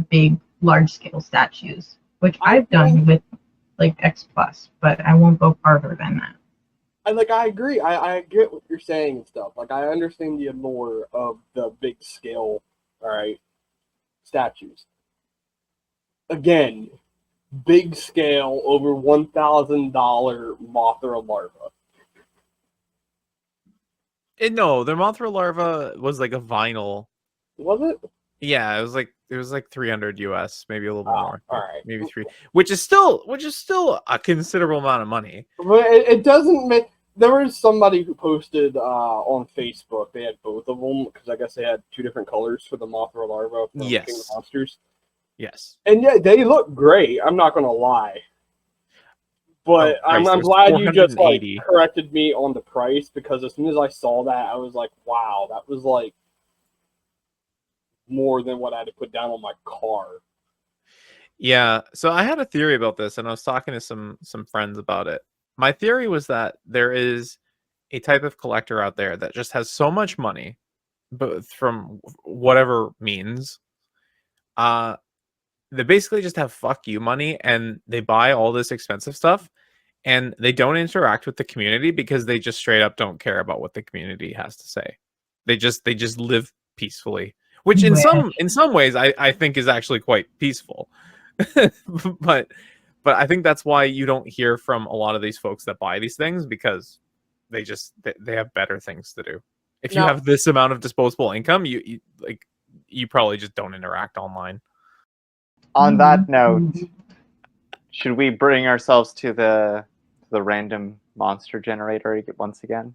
big, large scale statues, which I've done with like X Plus, but I won't go farther than that. I agree. I get what you're saying and stuff. Like, I understand the allure of the big scale, all right, statues. Again, big scale, over $1,000 Mothra larva. No, the Mothra larva was like a vinyl. Was it? Yeah, it was like 300 US, maybe a little bit Oh, more. all right. Maybe 3, which is still a considerable amount of money. But it doesn't make. There was somebody who posted on Facebook. They had both of them because I guess they had 2 different colors for the Mothra larva from Yes. King of Monsters. Yes. And yeah, they look great. I'm not gonna lie. But Oh, I'm Christ, glad there's you just like 480. corrected me on the price because as soon as I saw that, I was like, wow, that was like more than what I had to put down on my car. Yeah, so I had a theory about this, and I was talking to some friends about it. My theory was that there is a type of collector out there that just has so much money, but from whatever means, uh, they basically just have fuck you money, and they buy all this expensive stuff, and they don't interact with the community because they just straight up don't care about what the community has to say. They just live peacefully, which in some ways I think is actually quite peaceful. but I think that's why you don't hear from a lot of these folks that buy these things, because they have better things to do. If you Now- have this amount of disposable income, you probably just don't interact online. On that note, should we bring ourselves to the random monster generator once again?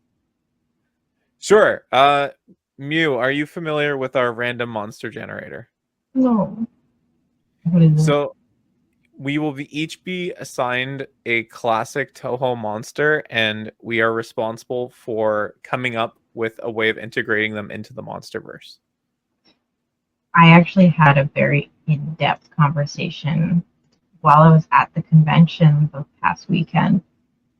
Sure. Mew, are you familiar with our random monster generator? No. What is it? So we will each be assigned a classic Toho monster, and we are responsible for coming up with a way of integrating them into the Monsterverse. I actually had a very in-depth conversation while I was at the convention the past weekend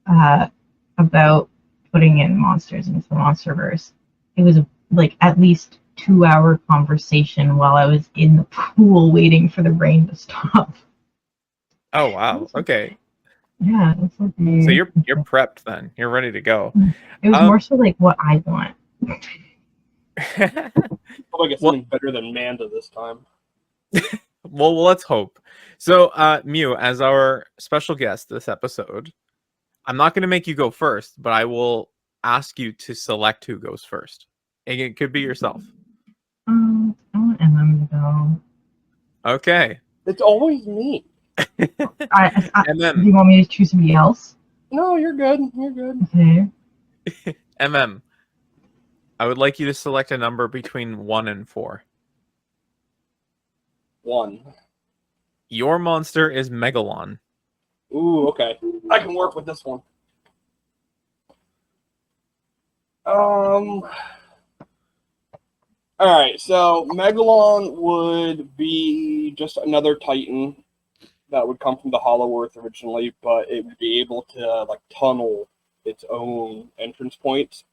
about putting in monsters into the Monsterverse. It was like at least 2-hour conversation while I was in the pool waiting for the rain to stop. Oh wow. Okay. Yeah, it's okay. So you're prepped then. You're ready to go. It was more so like what I want. Probably get something better than Manda this time. Well, let's hope. So, Mew, as our special guest this episode, I'm not going to make you go first, but I will ask you to select who goes first. And it could be yourself. I want MM to go. Okay. It's always me. And then, do you want me to choose somebody else? No, you're good. You're good. Okay. MM, I would like you to select a number between 1 and 4. 1. Your monster is Megalon. Ooh, okay. I can work with this one. Alright, so Megalon would be just another Titan that would come from the Hollow Earth originally, but it would be able to like tunnel its own entrance points,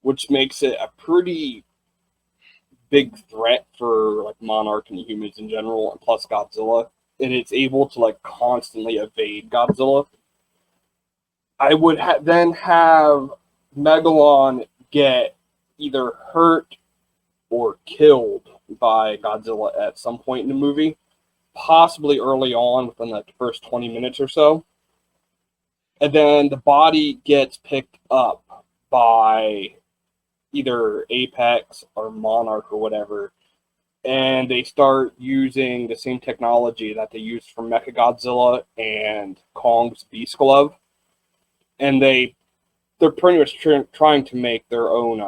which makes it a pretty big threat for like Monarch and humans in general, and plus Godzilla. And it's able to like constantly evade Godzilla. I would then have Megalon get either hurt or killed by Godzilla at some point in the movie, possibly early on within the first 20 minutes or so. And then the body gets picked up by either Apex or Monarch or whatever, and they start using the same technology that they used for Mechagodzilla and Kong's Beast Glove, and they're pretty much trying to make their own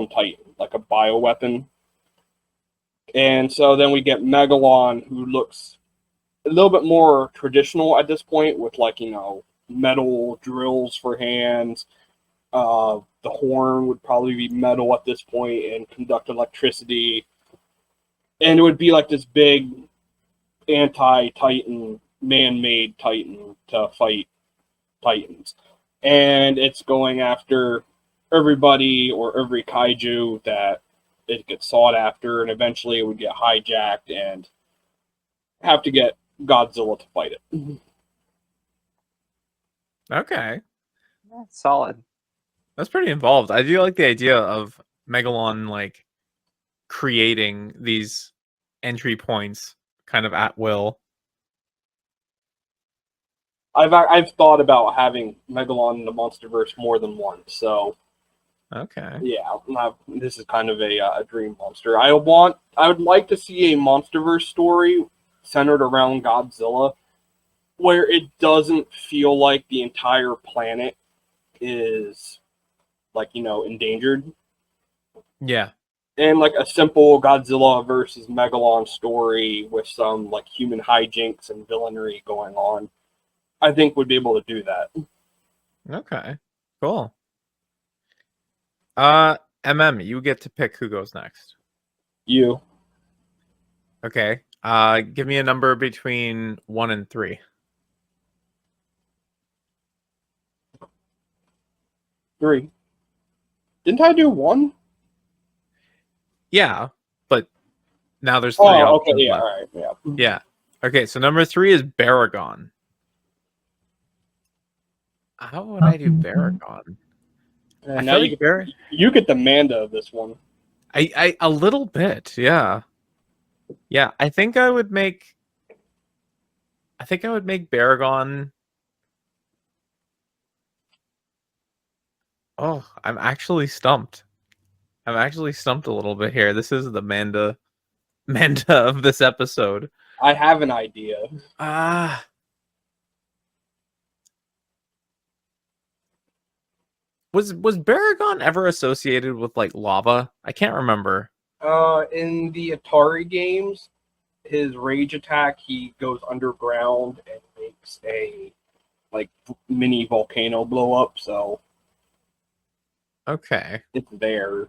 Titan, like a bioweapon. And so then we get Megalon, who looks a little bit more traditional at this point, with like, metal drills for hands. The horn would probably be metal at this point and conduct electricity. And it would be like this big anti-Titan, man-made Titan to fight Titans. And it's going after everybody or every kaiju that it gets sought after, and eventually it would get hijacked and have to get Godzilla to fight it. Okay. That's solid. That's pretty involved. I do like the idea of Megalon like creating these entry points kind of at will. I've thought about having Megalon in the Monsterverse more than once, so Okay. yeah, this is kind of a dream monster. I would like to see a Monsterverse story centered around Godzilla, where it doesn't feel like the entire planet is like, endangered. Yeah. And like a simple Godzilla versus Megalon story with some like human hijinks and villainy going on, I think would be able to do that. Okay. Cool. MM, you get to pick who goes next. You. Okay. Give me a number between 1 and 3. 3. Didn't I do 1? Yeah, but now there's 3 Oh, okay, options yeah, left. all right, yeah. Yeah. Okay, so number 3 is Baragon. How would I do Baragon? I And now feel like you get the Manda of this one. I a little bit, yeah. Yeah, I think I would make Baragon. Oh, I'm actually stumped. I'm actually stumped a little bit here. This is the Manda of this episode. I have an idea. Ah. Was Baragon ever associated with like lava? I can't remember. In the Atari games, his rage attack, he goes underground and makes a like mini volcano blow up. So Okay. it's there.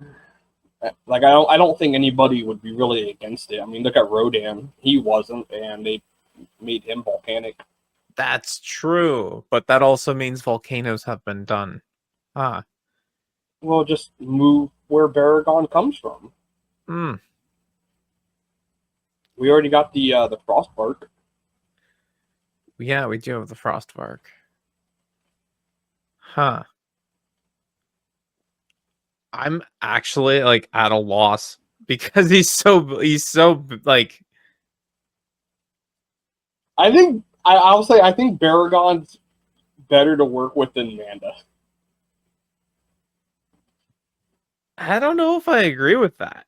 Like I don't think anybody would be really against it. I mean, look at Rodan; he wasn't, and they made him volcanic. That's true, but that also means volcanoes have been done. Ah. Well, just move where Baragon comes from. Hmm. We already got the Frostbark. Yeah, we do have the Frostbark. Huh. I'm actually like at a loss because he's so like I'll say I think Baragon's better to work with than Manda. I don't know if I agree with that.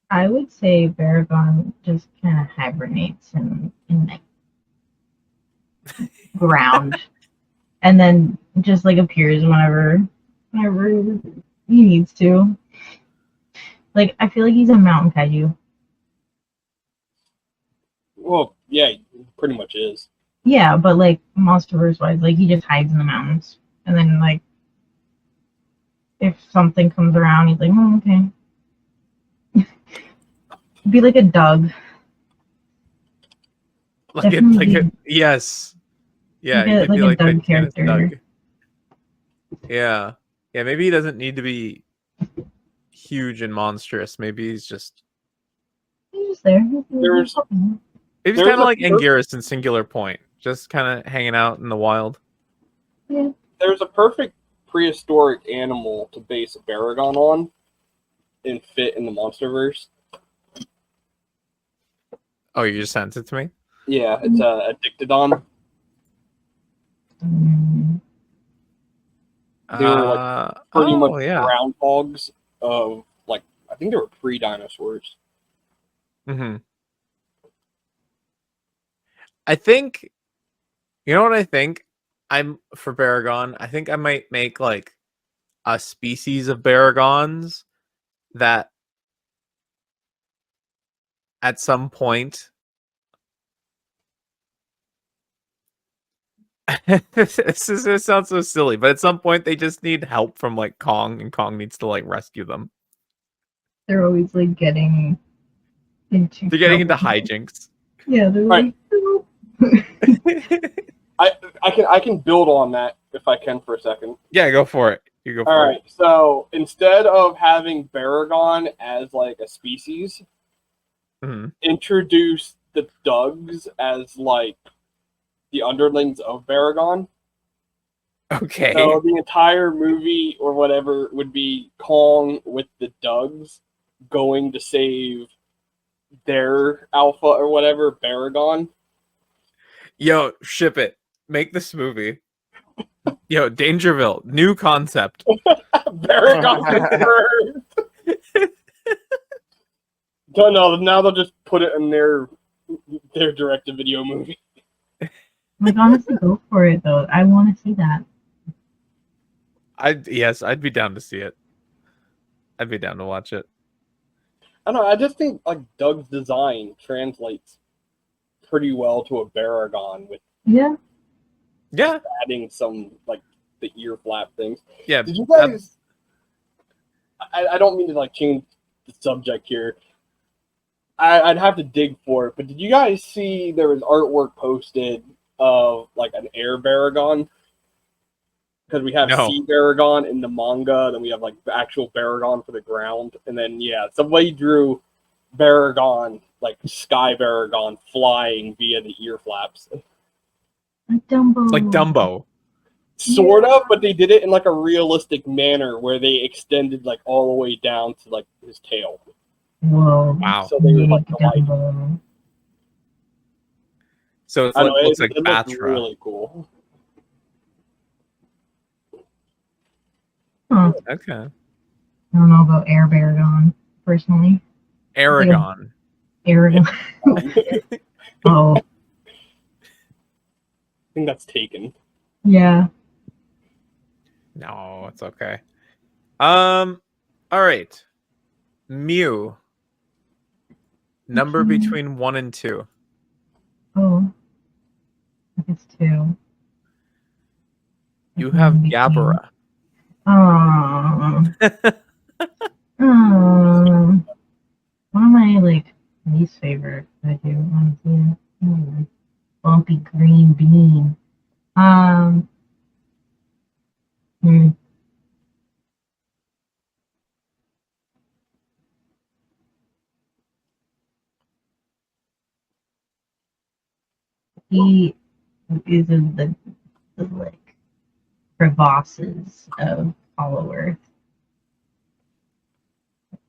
I would say Baragon just kind of hibernates in the ground, and then just like appears whenever he needs to. Like I feel like he's a mountain kaiju. Well, yeah, he pretty much is. Yeah, but like Monsterverse wise, like he just hides in the mountains, and then like if something comes around, he's like, oh, okay. Be like a Doug. Yes. Yeah, Like he a, could like be a like Doug the Janice character. Doug. Yeah. Yeah, maybe he doesn't need to be huge and monstrous. Maybe he's just He's just there. There's maybe he's There's kind of a like per- Anguirus in Singular Point, just kind of hanging out in the wild. Yeah. there's a perfect prehistoric animal to base a Baragon on and fit in the Monsterverse. Oh, you just sent it to me? Yeah, it's a Dictodon. Mm, They were like pretty much yeah. groundhogs of like I think they were pre-dinosaurs. Mm-hmm. I think, you know what I think? I'm for Baragon. I think I might make like a species of Baragons that at some point this sounds so silly, but at some point they just need help from like Kong, and Kong needs to like rescue them. they're always like getting into They're getting into trouble. hijinks. Yeah, they're Right. like I can build on that if I can for a second. Yeah, go for it. You go for All it. right, so instead of having Baragon as like a species, Mm-hmm. introduce the Dugs as like the underlings of Baragon. Okay. So the entire movie or whatever would be Kong with the Dugs going to save their alpha or whatever, Baragon. Yo, ship it. Make this movie. Yo, Dangerville, new concept. Baragon first. Don't know. Now they'll just put it in their direct-to-video movie. like honestly go for it though. I want to see that. I'd be down to see it. I'd be down to watch it. I don't know. I just think like Doug's design translates pretty well to a Baragon with Yeah. Yeah. adding some like the ear flap things. Yeah. Did you guys? I don't mean to like change the subject here, I'd have to dig for it. But did you guys see there was artwork posted of like an air Baragon? Because we have No. Sea Baragon in the manga, then we have like actual Baragon for the ground, and then somebody drew Baragon, like Sky Baragon, flying via the ear flaps. Like Dumbo. It's like Dumbo. Sort of, but they did it in like a realistic manner where they extended like all the way down to like his tail. Whoa. Wow. So they were like Big delighted. Dumbo. So it I know, looks like it Batra. looked really cool. Huh. Okay. I don't know about Air Baragon, personally. Aragon. Aragon. I Oh, think that's taken. yeah. No, it's okay. All right. Mew. Number Okay. between 1 and 2. Oh. I guess 2. You have Between- Gabara. Aww. One of my least favorite Kaiju, honestly. Bumpy green bean. Hmm. He is in the crevasses of Hollow Earth.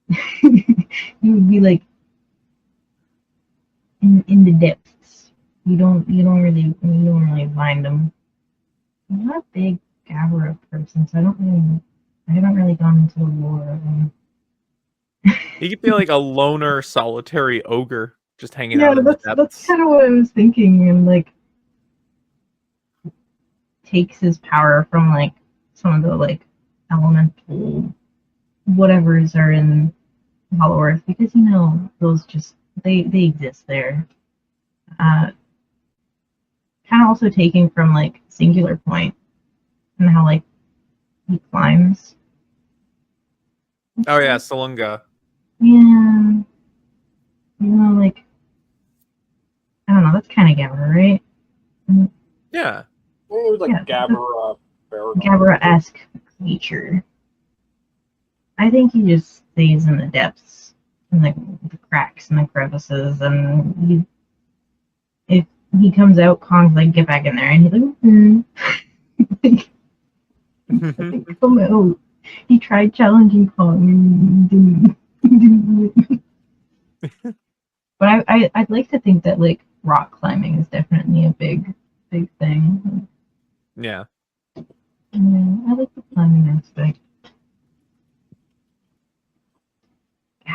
You would be like in the depths. You don't really find them. I'm not a big Gabara person, so I haven't really gone into the lore of them. He could be like a loner, solitary ogre just hanging Yeah, out in the that's depths. kind of what I was thinking, and takes his power from some of the elemental whatevers are in Hollow Earth, because those just they exist there. Kind of also taking from Singular Point and how he climbs. Oh yeah, Salunga. Yeah, I don't know. That's kind of Gabara, right? Yeah. I think it was like Yeah, Gabara Baragon. Gabara-esque creature. I think he just stays in the depths, in the cracks and the crevices, and if he comes out, Kong's like, get back in there, and he's like, come out. He tried challenging Kong and didn't win. But I'd like to think that rock climbing is definitely a big thing. Yeah. Yeah, I like the climbing aspect. Yeah,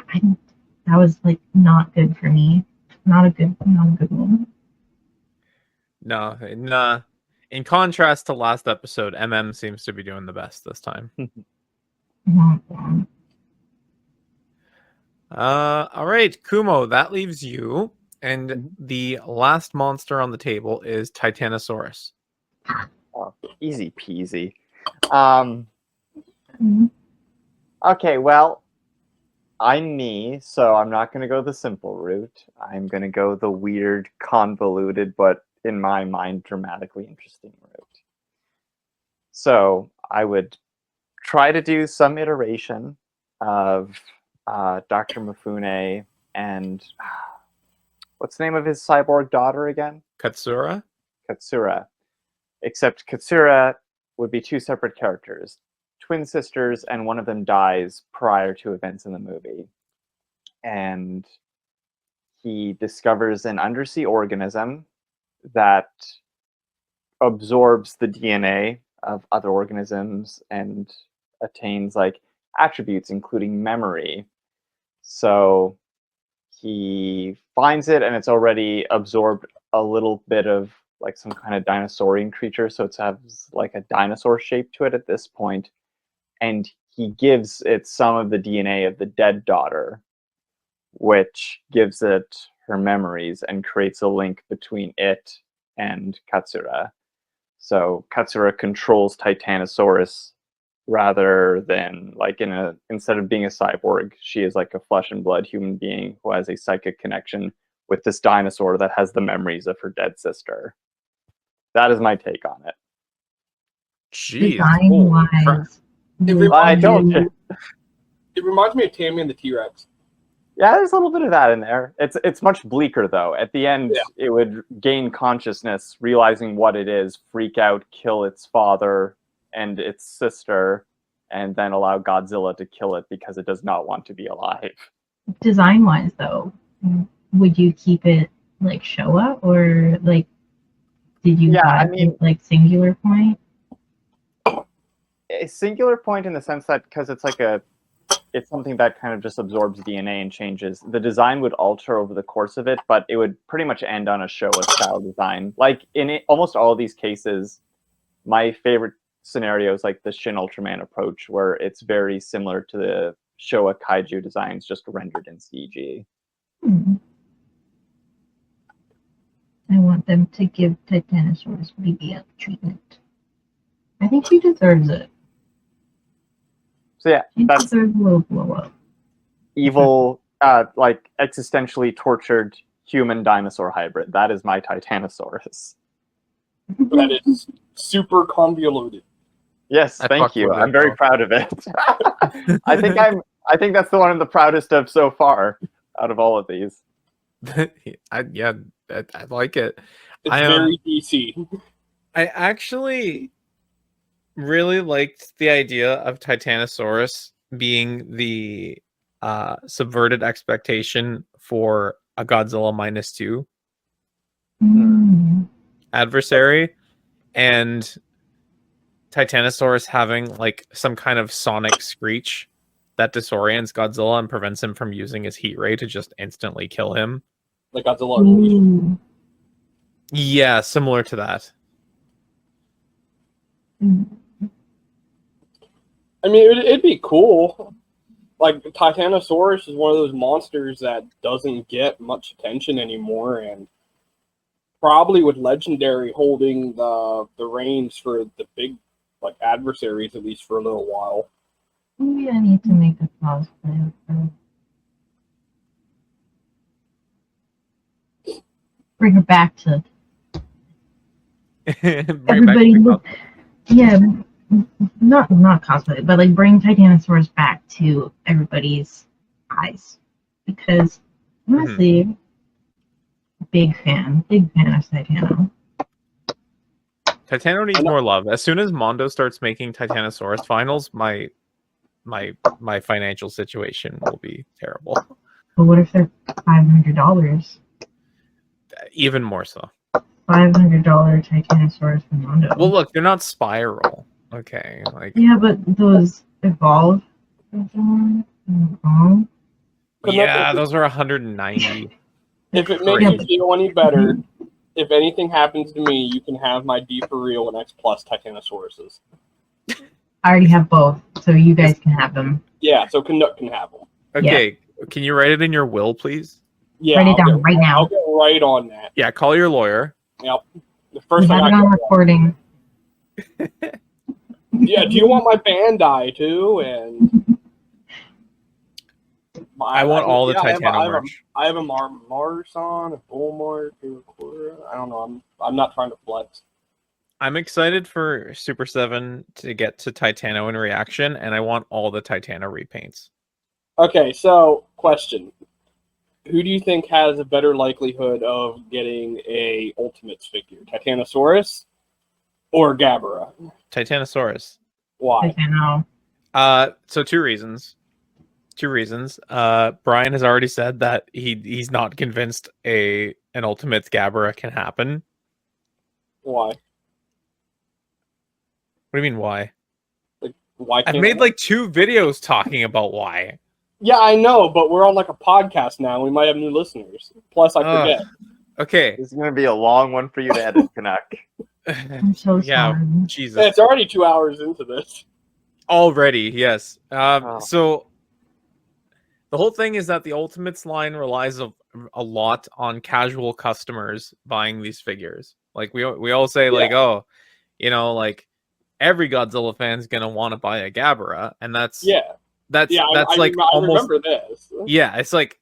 that was not good for me. Not a good one. No, in contrast to last episode, MM seems to be doing the best this time. All right, Kumo, that leaves you, and the last monster on the table is Titanosaurus. Oh, easy peasy. Mhm. Okay, well, I'm me, so I'm not going to go the simple route. I'm going to go the weird, convoluted, but in my mind, dramatically interesting route. So I would try to do some iteration of Dr. Mifune and what's the name of his cyborg daughter again? Katsura? Katsura. Except Katsura would be 2 separate characters, twin sisters, and one of them dies prior to events in the movie. And he discovers an undersea organism that absorbs the DNA of other organisms and attains attributes, including memory. So he finds it, and it's already absorbed a little bit of some kind of dinosaurian creature, so it has a dinosaur shape to it at this point. And he gives it some of the DNA of the dead daughter, which gives it her memories and creates a link between it and Katsura. So Katsura controls Titanosaurus rather than like instead of being a cyborg, she is like a flesh and blood human being who has a psychic connection with this dinosaur that has the memories of her dead sister. That is my take on it. Jeez. Design Holy crap. wise, I don't. It reminds me of Tammy and the T-Rex. Yeah, there's a little bit of that in there. It's much bleaker though. At the end, Yeah. it would gain consciousness, realizing what it is, freak out, kill its father and its sister, and then allow Godzilla to kill it because it does not want to be alive. design wise though, would you keep it like Showa, or like did you like Singular Point? A singular point in the sense that because it's something that kind of just absorbs DNA and changes. The design would alter over the course of it, but it would pretty much end on a Showa style design. Like almost all of these cases, my favorite scenario is like the Shin Ultraman approach, where it's very similar to the Showa Kaiju designs, just rendered in CG. I want them to give Titanosaurus baby up treatment. I think she deserves it. So yeah, She that's deserves a little blow up. evil, like existentially tortured human dinosaur hybrid. That is my Titanosaurus. That is super convoluted. Yes, I thank fucked you. with it, I'm very though. proud of it. I think that's the one I'm the proudest of so far out of all of these. I like it. It's I very DC. I actually really liked the idea of Titanosaurus being the subverted expectation for a Godzilla -2 adversary, and Titanosaurus having like some kind of sonic screech that disorients Godzilla and prevents him from using his heat ray to just instantly kill him. Like Godzilla Unleashed. Ooh. Yeah, similar to that. I mean, it'd be cool. Like, Titanosaurus is one of those monsters that doesn't get much attention anymore, and probably with Legendary holding the reins for the big like adversaries, at least for a little while. Maybe I need to make a cosplay of her. Bring her back to everybody. Yeah, not cosplay, but like bring Titanosaurus back to everybody's eyes, because honestly, big fan of Titano. Titano needs more love. As soon as Mondo starts making Titanosaurus finals, my financial situation will be terrible. But what if they're $500? Even more so. $500 Titanosaurus for Mondo. Well, look, they're not spiral. Okay, like yeah, but those evolve. yeah, those are 190. If it makes you feel any better, if anything happens to me, you can have my D for real and X Plus Titanosauruses. I already have both, so you guys can have them. Yeah, so Canuck can have them. Okay, can you write it in your will, please? Yeah, write it down right now. I'll get right on that. Yeah, call your lawyer. Yep. The first we have it on recording. Yeah, do you want my Bandai too? And I want all the Titano merch. I have a Marson, a Bullmark, a Recorder. I don't know. I'm not trying to flex. I'm excited for Super 7 to get to Titano in reaction, and I want all the Titano repaints. Okay, so question. Who do you think has a better likelihood of getting a Ultimates figure? Titanosaurus or Gabara? Titanosaurus. Why? Titano. So two reasons. Brian has already said that he's not convinced an Ultimates Gabara can happen. Why? What do you mean why? Like, why can't I've made like 2 videos talking about why. Yeah, I know, but we're on like a podcast now. We might have new listeners. Plus, I forget. Okay. This is going to be a long one for you to edit, Canuck. I'm so sorry. Jesus. Yeah, it's already 2 hours into this. Already, yes. So the whole thing is that the Ultimates line relies a lot on casual customers buying these figures. Like we all say, like, oh, you know, like every Godzilla fan's gonna want to buy a Gabara, and that's Yeah, that's like I almost remember this. yeah. It's like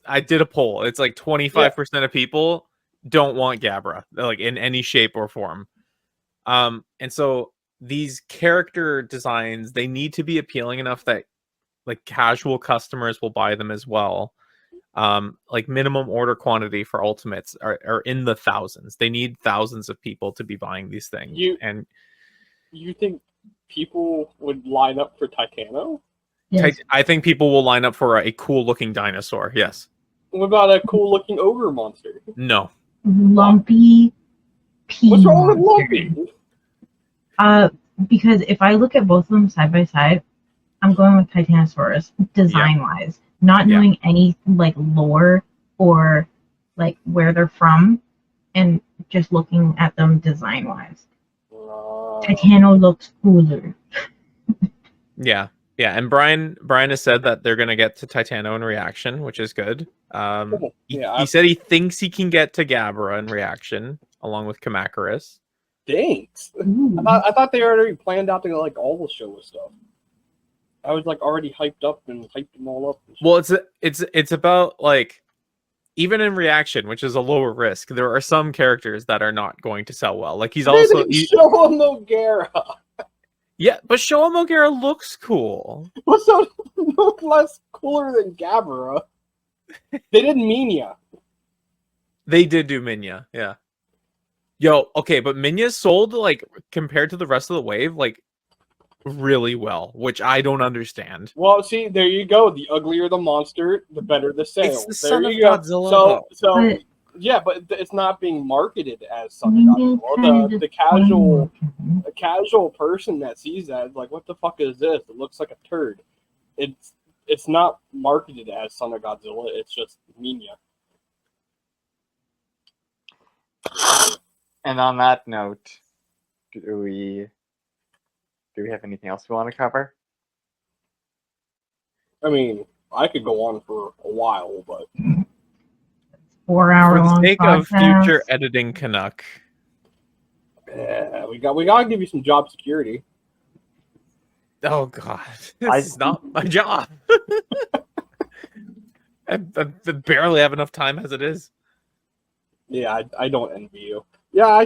I did a poll. It's like 25% of people don't want Gabara, like in any shape or form. And so these character designs, they need to be appealing enough that like casual customers will buy them as well. Like minimum order quantity for ultimates are in the thousands. They need thousands of people to be buying these things. And you think people would line up for Titano? Yes. I think people will line up for a cool looking dinosaur. Yes. What about a cool looking ogre monster? No. Lumpy P What's wrong with monster. Lumpy? Because if I look at both of them side by side, I'm going with Titanosaurus design wise, not knowing any like lore or like where they're from, and just looking at them design wise. Titano looks cooler. Yeah. Yeah, and Brian has said that they're gonna get to Titano in reaction, which is good. He said he thinks he can get to Gabara in reaction, along with Kamacuras. Thanks. I thought they already planned out to like all the show stuff. I was like already hyped up and hyped them all up. Well, it's about like even in reaction, which is a lower risk. There are some characters that are not going to sell well. Like he's also show him O'Gara. Yeah, but Showa O'Gara looks cool. What's so no less cooler than Gabara? They did Minya. They did do Minya, yeah. Yo, okay, but Minya sold like compared to the rest of the wave, like really well, which I don't understand. Well, see, there you go. The uglier the monster, the better the sale. It's the there son you of go. Godzilla. So yeah, but it's not being marketed as Son of Godzilla. The casual person that sees that is like, what the fuck is this? It looks like a turd. It's not marketed as Son of Godzilla. It's just Minya. And on that note, do we have anything else we want to cover? I mean, I could go on for a while, but 4 hour long. For the sake podcast. of future editing, Canuck. Yeah, we gotta give you some job security. Oh god, this is not my job. I barely have enough time as it is. Yeah, I don't envy you. Yeah,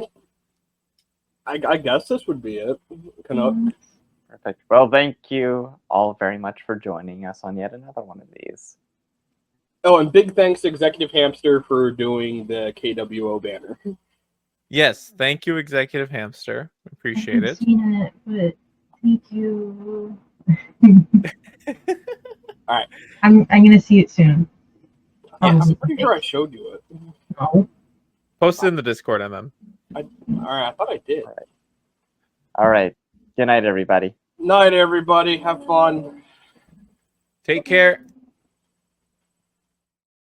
I guess this would be it. Canuck. Perfect. Well, thank you all very much for joining us on yet another one of these. Oh, and big thanks to Executive Hamster for doing the KWO banner. Yes, thank you, Executive Hamster. Appreciate it. Seen it, but thank you. All right, I'm gonna see it soon. yeah, I'm pretty sure I showed you it. No. Post it in the Discord, MM. All right, I thought I did. All right. Good night, everybody. Night, everybody. Have fun. Take care.